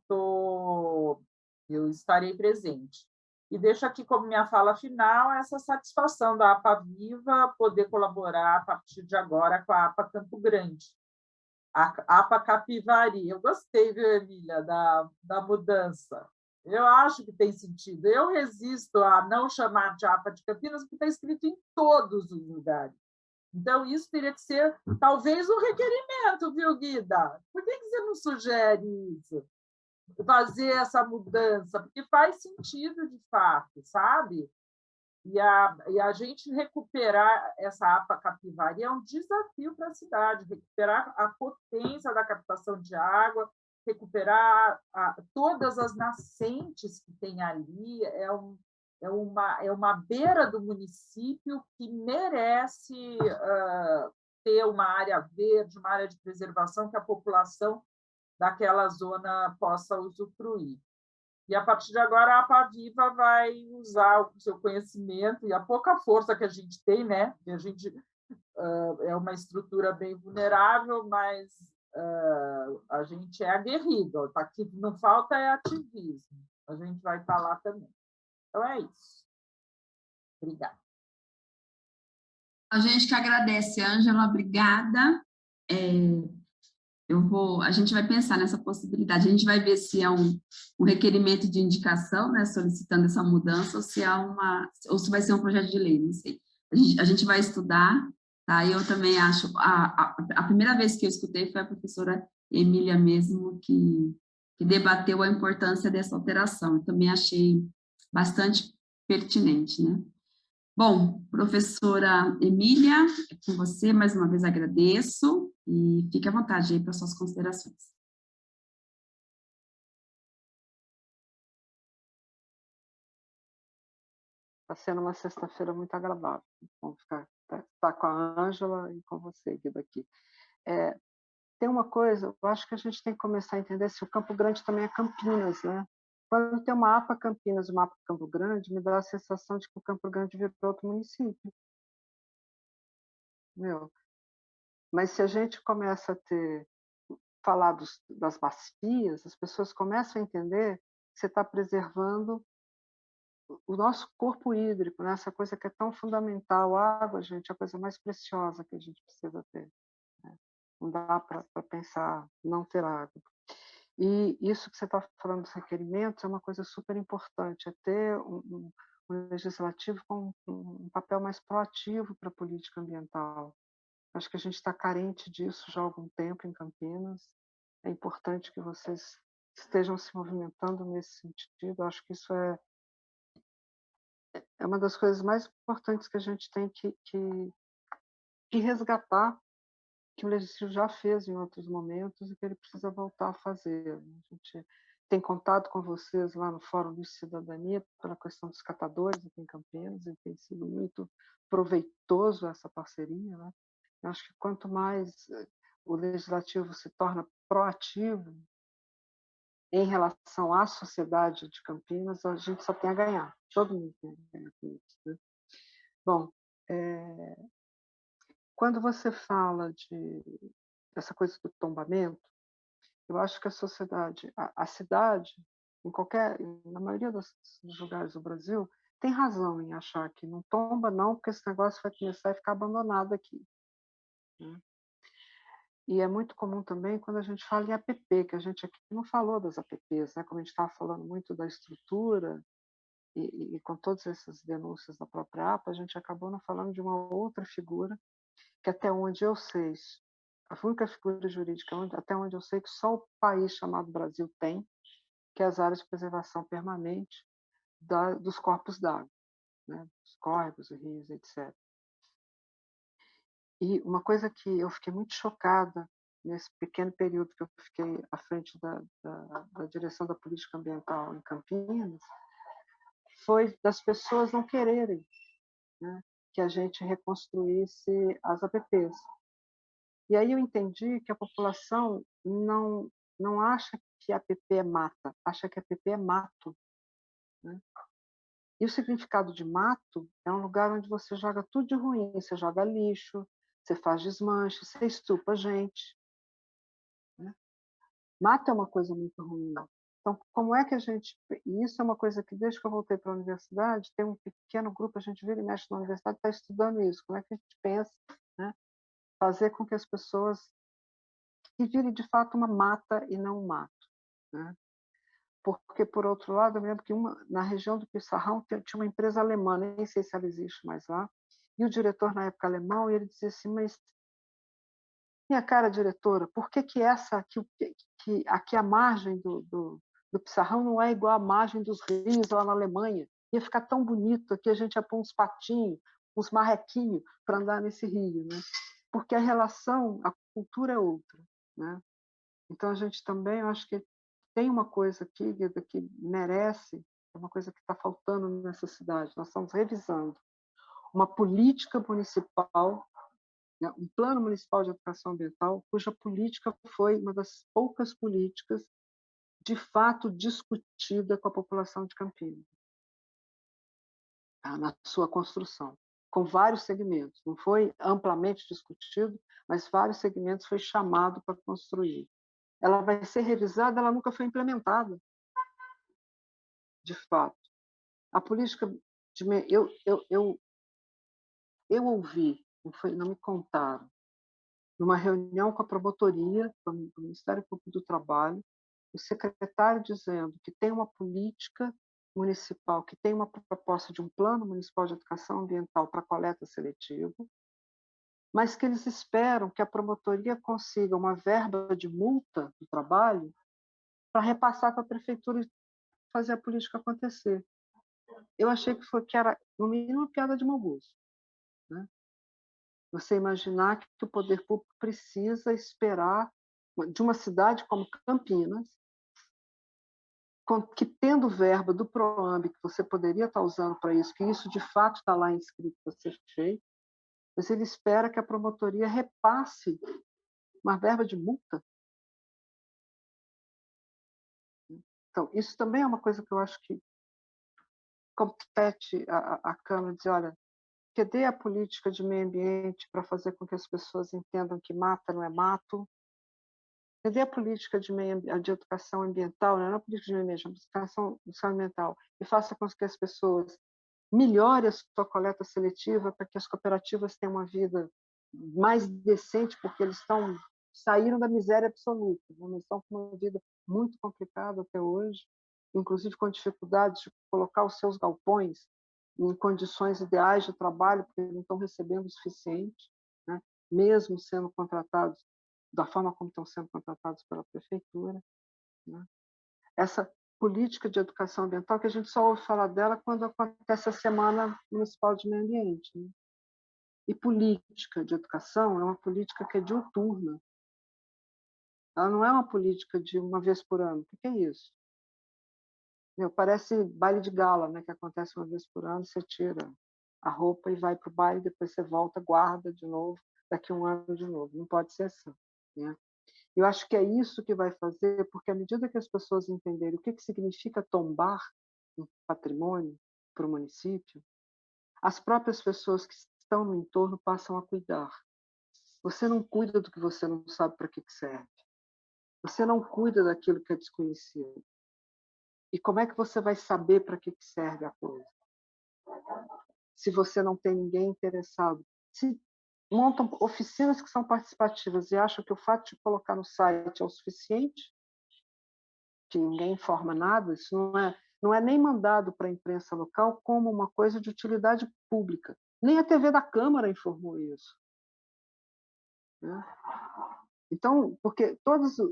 estarei presente. E deixo aqui como minha fala final essa satisfação da APA Viva poder colaborar a partir de agora com a APA Campo Grande, a APA Capivari. Eu gostei, viu, Emília, da mudança. Eu acho que tem sentido. Eu resisto a não chamar de APA de Campinas, porque está escrito em todos os lugares. Então, isso teria que ser, talvez, um requerimento, viu, Guida? Por que você não sugere isso? Fazer essa mudança? Porque faz sentido, de fato, sabe? E a gente recuperar essa APA Capivari é um desafio para a cidade, recuperar a potência da captação de água, recuperar todas as nascentes que tem ali, é uma beira do município que merece ter uma área verde, uma área de preservação que a população daquela zona possa usufruir. E, a partir de agora, a APA Viva vai usar o seu conhecimento e a pouca força que a gente tem, né? Que a gente é uma estrutura bem vulnerável, mas a gente é aguerrido. Aqui não falta é ativismo. A gente vai estar lá também. Então, é isso. Obrigada. A gente que agradece, Ângela, obrigada. A gente vai pensar nessa possibilidade, a gente vai ver se é um requerimento de indicação, né, solicitando essa mudança, ou se vai ser um projeto de lei, não sei. A gente vai estudar, tá? Eu também acho, a primeira vez que eu escutei foi a professora Emília mesmo, que debateu a importância dessa alteração, eu também achei bastante pertinente, né? Bom, professora Emília, é com você, mais uma vez agradeço e fique à vontade aí para suas considerações. Está sendo uma sexta-feira muito agradável. Vamos estar com a Ângela e com você, Guida, aqui. Tem uma coisa, eu acho que a gente tem que começar a entender se o Campo Grande também é Campinas, né? Quando tem uma APA Campinas e uma APA Campo Grande, me dá a sensação de que o Campo Grande virou outro município. Meu. Mas se a gente começa a falar das bacias, as pessoas começam a entender que você está preservando o nosso corpo hídrico, né? Essa coisa que é tão fundamental. A água, gente, é a coisa mais preciosa que a gente precisa ter. Né? Não dá para pensar não ter água. E isso que você está falando dos requerimentos é uma coisa super importante, é ter um legislativo com um papel mais proativo para a política ambiental. Acho que a gente está carente disso já há algum tempo em Campinas. É importante que vocês estejam se movimentando nesse sentido. Acho que isso é uma das coisas mais importantes que a gente tem que resgatar, que o Legislativo já fez em outros momentos e que ele precisa voltar a fazer. A gente tem contato com vocês lá no Fórum de Cidadania pela questão dos catadores aqui em Campinas, e tem sido muito proveitoso essa parceria, né? Eu acho que quanto mais o Legislativo se torna proativo em relação à sociedade de Campinas, a gente só tem a ganhar. Todo mundo tem a ganhar com isso, né? Bom, quando você fala dessa coisa do tombamento, eu acho que a sociedade, a cidade, na maioria dos lugares do Brasil, tem razão em achar que não tomba não, porque esse negócio vai começar a ficar abandonado aqui. Né? E é muito comum também quando a gente fala em APP, que a gente aqui não falou das APPs, né? Como a gente estava falando muito da estrutura e com todas essas denúncias da própria APA, a gente acabou não falando de uma outra figura que até onde eu sei, a única figura jurídica até onde eu sei que só o país chamado Brasil tem, que é as áreas de preservação permanente dos corpos d'água, né? Os córregos, rios, etc. E uma coisa que eu fiquei muito chocada nesse pequeno período que eu fiquei à frente da direção da política ambiental em Campinas, foi das pessoas não quererem, né, que a gente reconstruísse as APPs. E aí eu entendi que a população não acha que a APP é mata, acha que a APP é mato, né? E o significado de mato é um lugar onde você joga tudo de ruim, você joga lixo, você faz desmanche, você estupa gente, né? Mato é uma coisa muito ruim. Então, como é que a gente... E isso é uma coisa que, desde que eu voltei para a universidade, tem um pequeno grupo, a gente vira e mexe na universidade, está estudando isso. Como é que a gente pensa, né? Fazer com que as pessoas... que vire, de fato, uma mata e não um mato, né? Porque, por outro lado, eu me lembro que na região do Pissarrão tinha uma empresa alemã, nem sei se ela existe mais lá, e o diretor, na época, alemão, e ele dizia assim, mas, minha cara diretora, por que que aqui a margem do Pissarrão não é igual à margem dos rios lá na Alemanha? Ia ficar tão bonito, aqui a gente ia pôr uns patinhos, uns marrequinhos para andar nesse rio, né? Porque a relação, a cultura é outra, né? Então, a gente também, eu acho que tem uma coisa aqui, Guida, que merece, é uma coisa que está faltando nessa cidade. Nós estamos revisando uma política municipal, né, um plano municipal de educação ambiental, cuja política foi uma das poucas políticas de fato discutida com a população de Campinas, tá, na sua construção, com vários segmentos. Não foi amplamente discutido, mas vários segmentos foi chamado para construir. Ela vai ser revisada, ela nunca foi implementada, de fato. A política de eu ouvi, não me contaram, numa reunião com a promotoria do Ministério Público do Trabalho, o secretário dizendo que tem uma política municipal, que tem uma proposta de um plano municipal de educação ambiental para coleta seletiva, mas que eles esperam que a promotoria consiga uma verba de multa do trabalho para repassar para a prefeitura e fazer a política acontecer. Eu achei que era, no mínimo, uma piada de mau gosto, né? Você imaginar que o poder público precisa esperar de uma cidade como Campinas, que tendo verba do PROAMB que você poderia estar usando para isso, que isso de fato está lá inscrito para ser feito, mas ele espera que a promotoria repasse uma verba de multa. Então, isso também é uma coisa que eu acho que compete à Câmara dizer, olha, cadê a política de meio ambiente para fazer com que as pessoas entendam que mata não é mato? Cadê a política de educação ambiental, né? Não a política de meio ambiente, a educação ambiental, e faça com que as pessoas melhorem a sua coleta seletiva para que as cooperativas tenham uma vida mais decente, porque eles saíram da miséria absoluta, né? Eles estão com uma vida muito complicada até hoje, inclusive com dificuldades de colocar os seus galpões em condições ideais de trabalho, porque não estão recebendo o suficiente, né? Mesmo sendo contratados da forma como estão sendo contratados pela prefeitura, né? Essa política de educação ambiental que a gente só ouve falar dela quando acontece a Semana Municipal de Meio Ambiente, né? E política de educação é uma política que é diuturna. Ela não é uma política de uma vez por ano. O que é isso? Parece baile de gala, né? Que acontece uma vez por ano, você tira a roupa e vai para o baile, depois você volta, guarda de novo, daqui a um ano de novo. Não pode ser assim, né? Eu acho que é isso que vai fazer, porque à medida que as pessoas entenderem o que significa tombar um patrimônio para o município, as próprias pessoas que estão no entorno passam a cuidar. Você não cuida do que você não sabe para que serve. Você não cuida daquilo que é desconhecido. E como é que você vai saber para que serve a coisa? Se você não tem ninguém interessado. Se montam oficinas que são participativas e acham que o fato de colocar no site é o suficiente, que ninguém informa nada, isso não é nem mandado para a imprensa local como uma coisa de utilidade pública. Nem a TV da Câmara informou isso, né? Então, porque todos o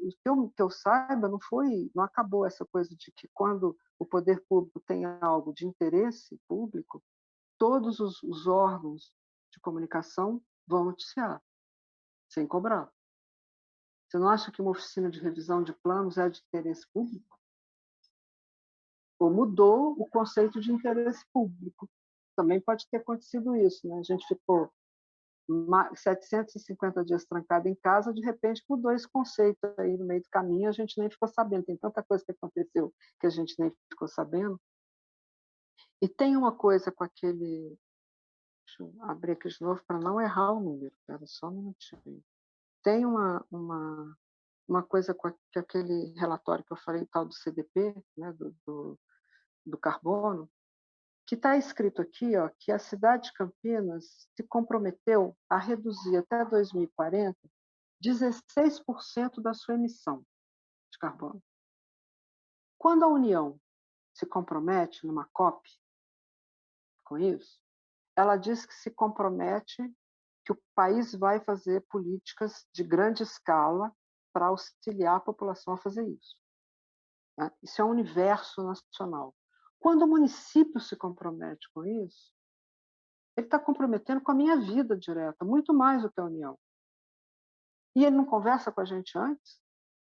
que eu saiba, não acabou essa coisa de que quando o poder público tem algo de interesse público, todos os órgãos de comunicação vão noticiar, sem cobrar. Você não acha que uma oficina de revisão de planos é de interesse público? Ou mudou o conceito de interesse público? Também pode ter acontecido isso, né? A gente ficou 750 dias trancado em casa, de repente mudou esse conceito aí no meio do caminho, a gente nem ficou sabendo. Tem tanta coisa que aconteceu que a gente nem ficou sabendo. E tem uma coisa com aquele... Deixa eu abrir aqui de novo para não errar o número. Espera só um minutinho. Tem uma coisa com aquele relatório que eu falei, tal do CDP, né, do carbono, que está escrito aqui, ó, que a cidade de Campinas se comprometeu a reduzir até 2040 16% da sua emissão de carbono. Quando a União se compromete numa COP com isso, ela diz que se compromete que o país vai fazer políticas de grande escala para auxiliar a população a fazer isso. Né? Isso é um universo nacional. Quando o município se compromete com isso, ele está comprometendo com a minha vida direta, muito mais do que a União. E ele não conversa com a gente antes,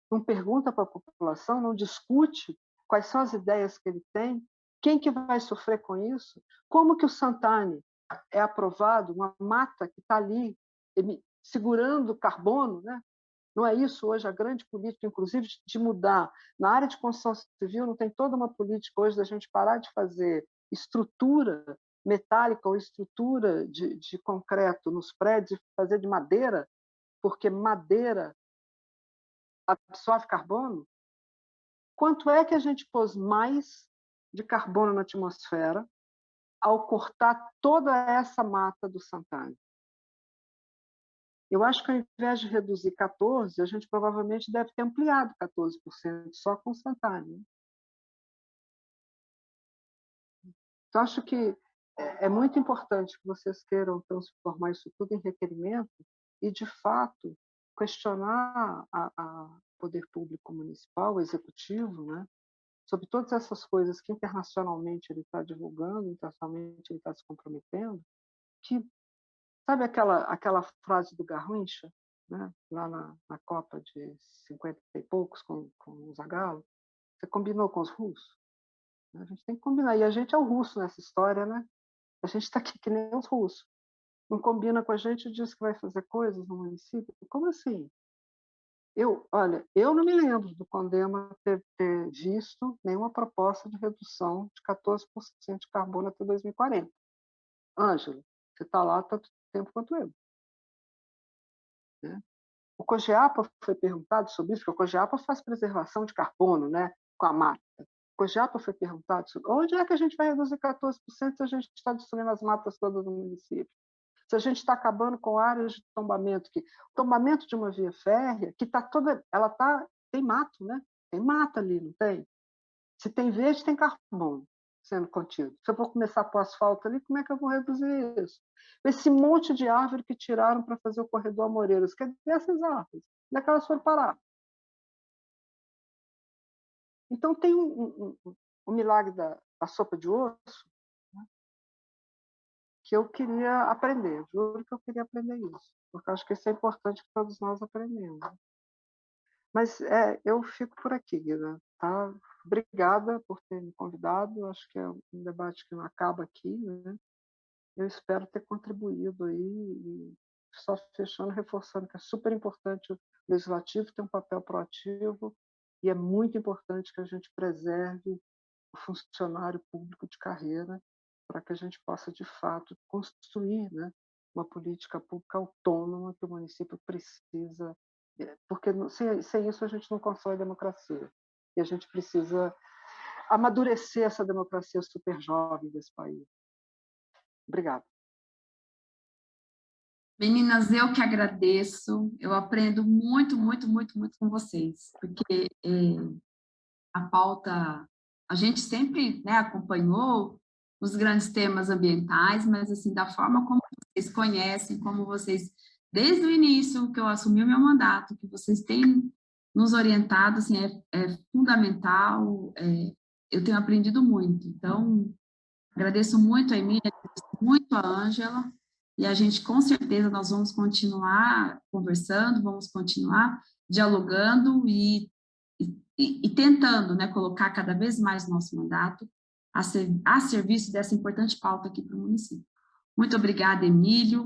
não pergunta para a população, não discute quais são as ideias que ele tem, quem que vai sofrer com isso, como que o Santani é aprovado, uma mata que está ali segurando carbono, né? Não é isso hoje a grande política, inclusive, de mudar. Na área de construção civil não tem toda uma política hoje da gente parar de fazer estrutura metálica ou estrutura de concreto nos prédios e fazer de madeira, porque madeira absorve carbono. Quanto é que a gente pôs mais de carbono na atmosfera ao cortar toda essa mata do Santana? Eu acho que, ao invés de reduzir 14%, a gente provavelmente deve ter ampliado 14% só com o Santana. Então, acho que é muito importante que vocês queiram transformar isso tudo em requerimento e, de fato, questionar o poder público municipal, o executivo, né, sobre todas essas coisas que internacionalmente ele está divulgando, internacionalmente ele está se comprometendo, que, sabe aquela frase do Garrincha, né, lá na Copa de 50 e poucos, com o Zagallo? Você combinou com os russos? A gente tem que combinar. E a gente é o russo nessa história, né? A gente está aqui que nem os russos. Não combina com a gente e diz que vai fazer coisas no município? Como assim? Olha, eu não me lembro do Condema ter visto nenhuma proposta de redução de 14% de carbono até 2040. Ângela, você está lá há tanto tempo quanto eu. Né? O COGEAPA foi perguntado sobre isso, porque o COGEAPA faz preservação de carbono, né, com a mata. O COGEAPA foi perguntado sobre onde é que a gente vai reduzir 14% se a gente está destruindo as matas todas no município. Se a gente está acabando com áreas de tombamento, o tombamento de uma via férrea, que está toda, tem mato, né? Tem mata ali, não tem? Se tem verde, tem carbono sendo contido. Se eu vou começar a pôr asfalto ali, como é que eu vou reduzir isso? Esse monte de árvore que tiraram para fazer o corredor Amoreiros, cadê essas árvores? Onde é que elas foram parar? Então tem um milagre da sopa de osso, que eu queria aprender, juro que eu queria aprender isso, porque eu acho que isso é importante que todos nós aprendemos. Mas eu fico por aqui, Guida, tá? Obrigada por ter me convidado, acho que é um debate que não acaba aqui, né? Eu espero ter contribuído aí, e só fechando, reforçando que é super importante o legislativo ter um papel proativo e é muito importante que a gente preserve o funcionário público de carreira para que a gente possa, de fato, construir, né, uma política pública autônoma que o município precisa, porque sem isso a gente não constrói democracia. E a gente precisa amadurecer essa democracia super jovem desse país. Obrigada. Meninas, eu que agradeço, eu aprendo muito, muito, muito, muito com vocês, porque a pauta, a gente sempre, né, acompanhou os grandes temas ambientais, mas assim, da forma como vocês conhecem, como vocês, desde o início que eu assumi o meu mandato, que vocês têm nos orientado, assim, é fundamental, eu tenho aprendido muito. Então, agradeço muito a Emília, agradeço muito a Ângela, e a gente, com certeza, nós vamos continuar conversando, vamos continuar dialogando e tentando, né, colocar cada vez mais nosso mandato a serviço dessa importante pauta aqui para o município. Muito obrigada, Emília,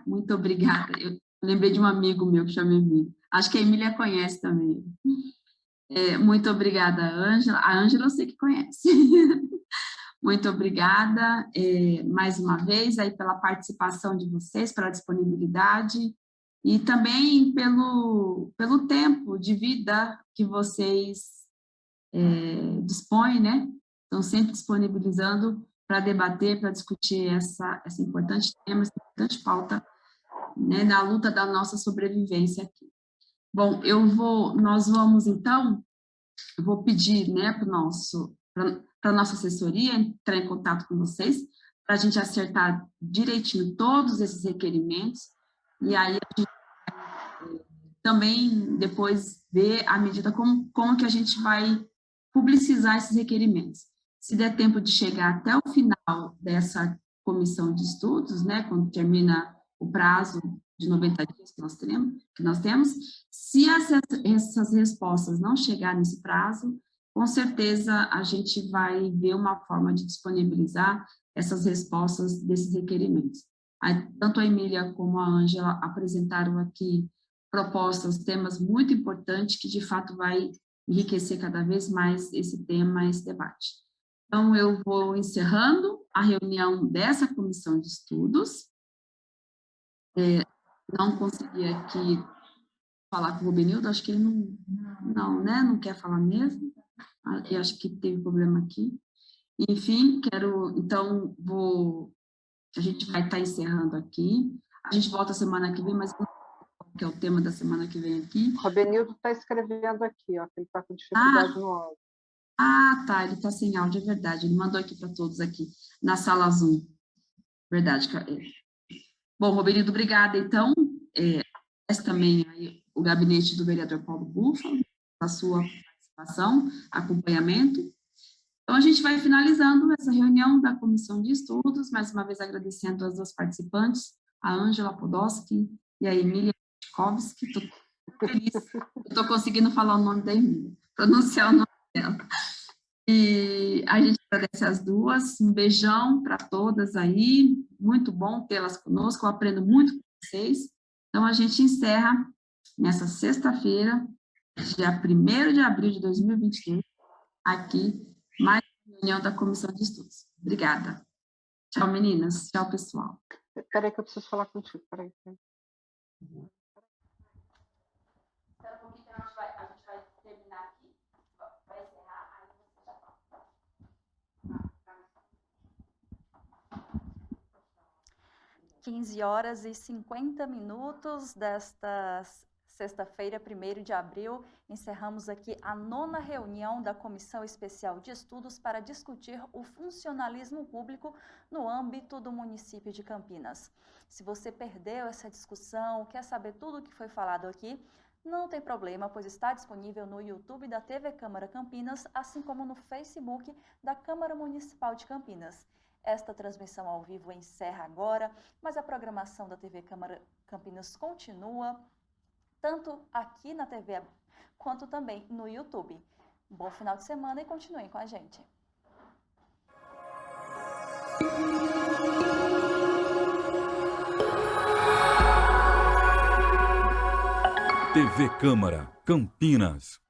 muito obrigada. Eu lembrei de um amigo meu que chama Emília. Acho que a Emília conhece também. Muito obrigada, Ângela. A Ângela eu sei que conhece. Muito obrigada, mais uma vez, aí pela participação de vocês, pela disponibilidade e também pelo tempo de vida que vocês dispõem, né? Estão sempre disponibilizando para debater, para discutir essa importante tema, essa importante pauta, né, na luta da nossa sobrevivência aqui. Bom, nós vamos, então, eu vou pedir, né, para a nossa assessoria entrar em contato com vocês, para a gente acertar direitinho todos esses requerimentos, e aí a gente também depois ver a medida como que a gente vai publicizar esses requerimentos. Se der tempo de chegar até o final dessa comissão de estudos, né, quando termina o prazo de 90 dias que nós temos, se essas respostas não chegarem nesse prazo, com certeza a gente vai ver uma forma de disponibilizar essas respostas desses requerimentos. Tanto a Emília como a Ângela apresentaram aqui propostas, temas muito importantes que, de fato, vai enriquecer cada vez mais esse tema, esse debate. Então, eu vou encerrando a reunião dessa comissão de estudos. Não consegui aqui falar com o Rubenildo, acho que ele não quer falar mesmo. Eu acho que teve problema aqui. Enfim, então, a gente vai estar encerrando aqui. A gente volta semana que vem, mas que é o tema da semana que vem aqui. O Benildo está escrevendo aqui, ó, que ele está com dificuldade no áudio. Tá, ele está sem áudio, é verdade. Ele mandou aqui para todos aqui, na sala Zoom. Verdade. Bom, Roberto, obrigada. Então, esse também aí, o gabinete do vereador Paulo Búfalo, a sua participação, acompanhamento. Então, a gente vai finalizando essa reunião da comissão de estudos, mais uma vez agradecendo as duas participantes, a Ângela Podolski e a Emília Tchaikovsky. Estou feliz, estou conseguindo falar o nome da Emília, pronunciar o nome dela. E a gente agradece as duas, um beijão para todas aí, muito bom tê-las conosco, eu aprendo muito com vocês. Então, a gente encerra nessa sexta-feira, dia 1º de abril de 2022, aqui, mais uma reunião da Comissão de Estudos. Obrigada. Tchau, meninas. Tchau, pessoal. Espera aí que eu preciso falar contigo. Espera aí. Espera um pouquinho, a gente vai terminar aqui. Vai encerrar, aí você já fala. 15h50 desta sexta-feira, 1º de abril, encerramos aqui a 9ª reunião da Comissão Especial de Estudos para discutir o funcionalismo público no âmbito do município de Campinas. Se você perdeu essa discussão, quer saber tudo o que foi falado aqui, não tem problema, pois está disponível no YouTube da TV Câmara Campinas, assim como no Facebook da Câmara Municipal de Campinas. Esta transmissão ao vivo encerra agora, mas a programação da TV Câmara Campinas continua, tanto aqui na TV quanto também no YouTube. Bom final de semana e continuem com a gente. TV Câmara Campinas.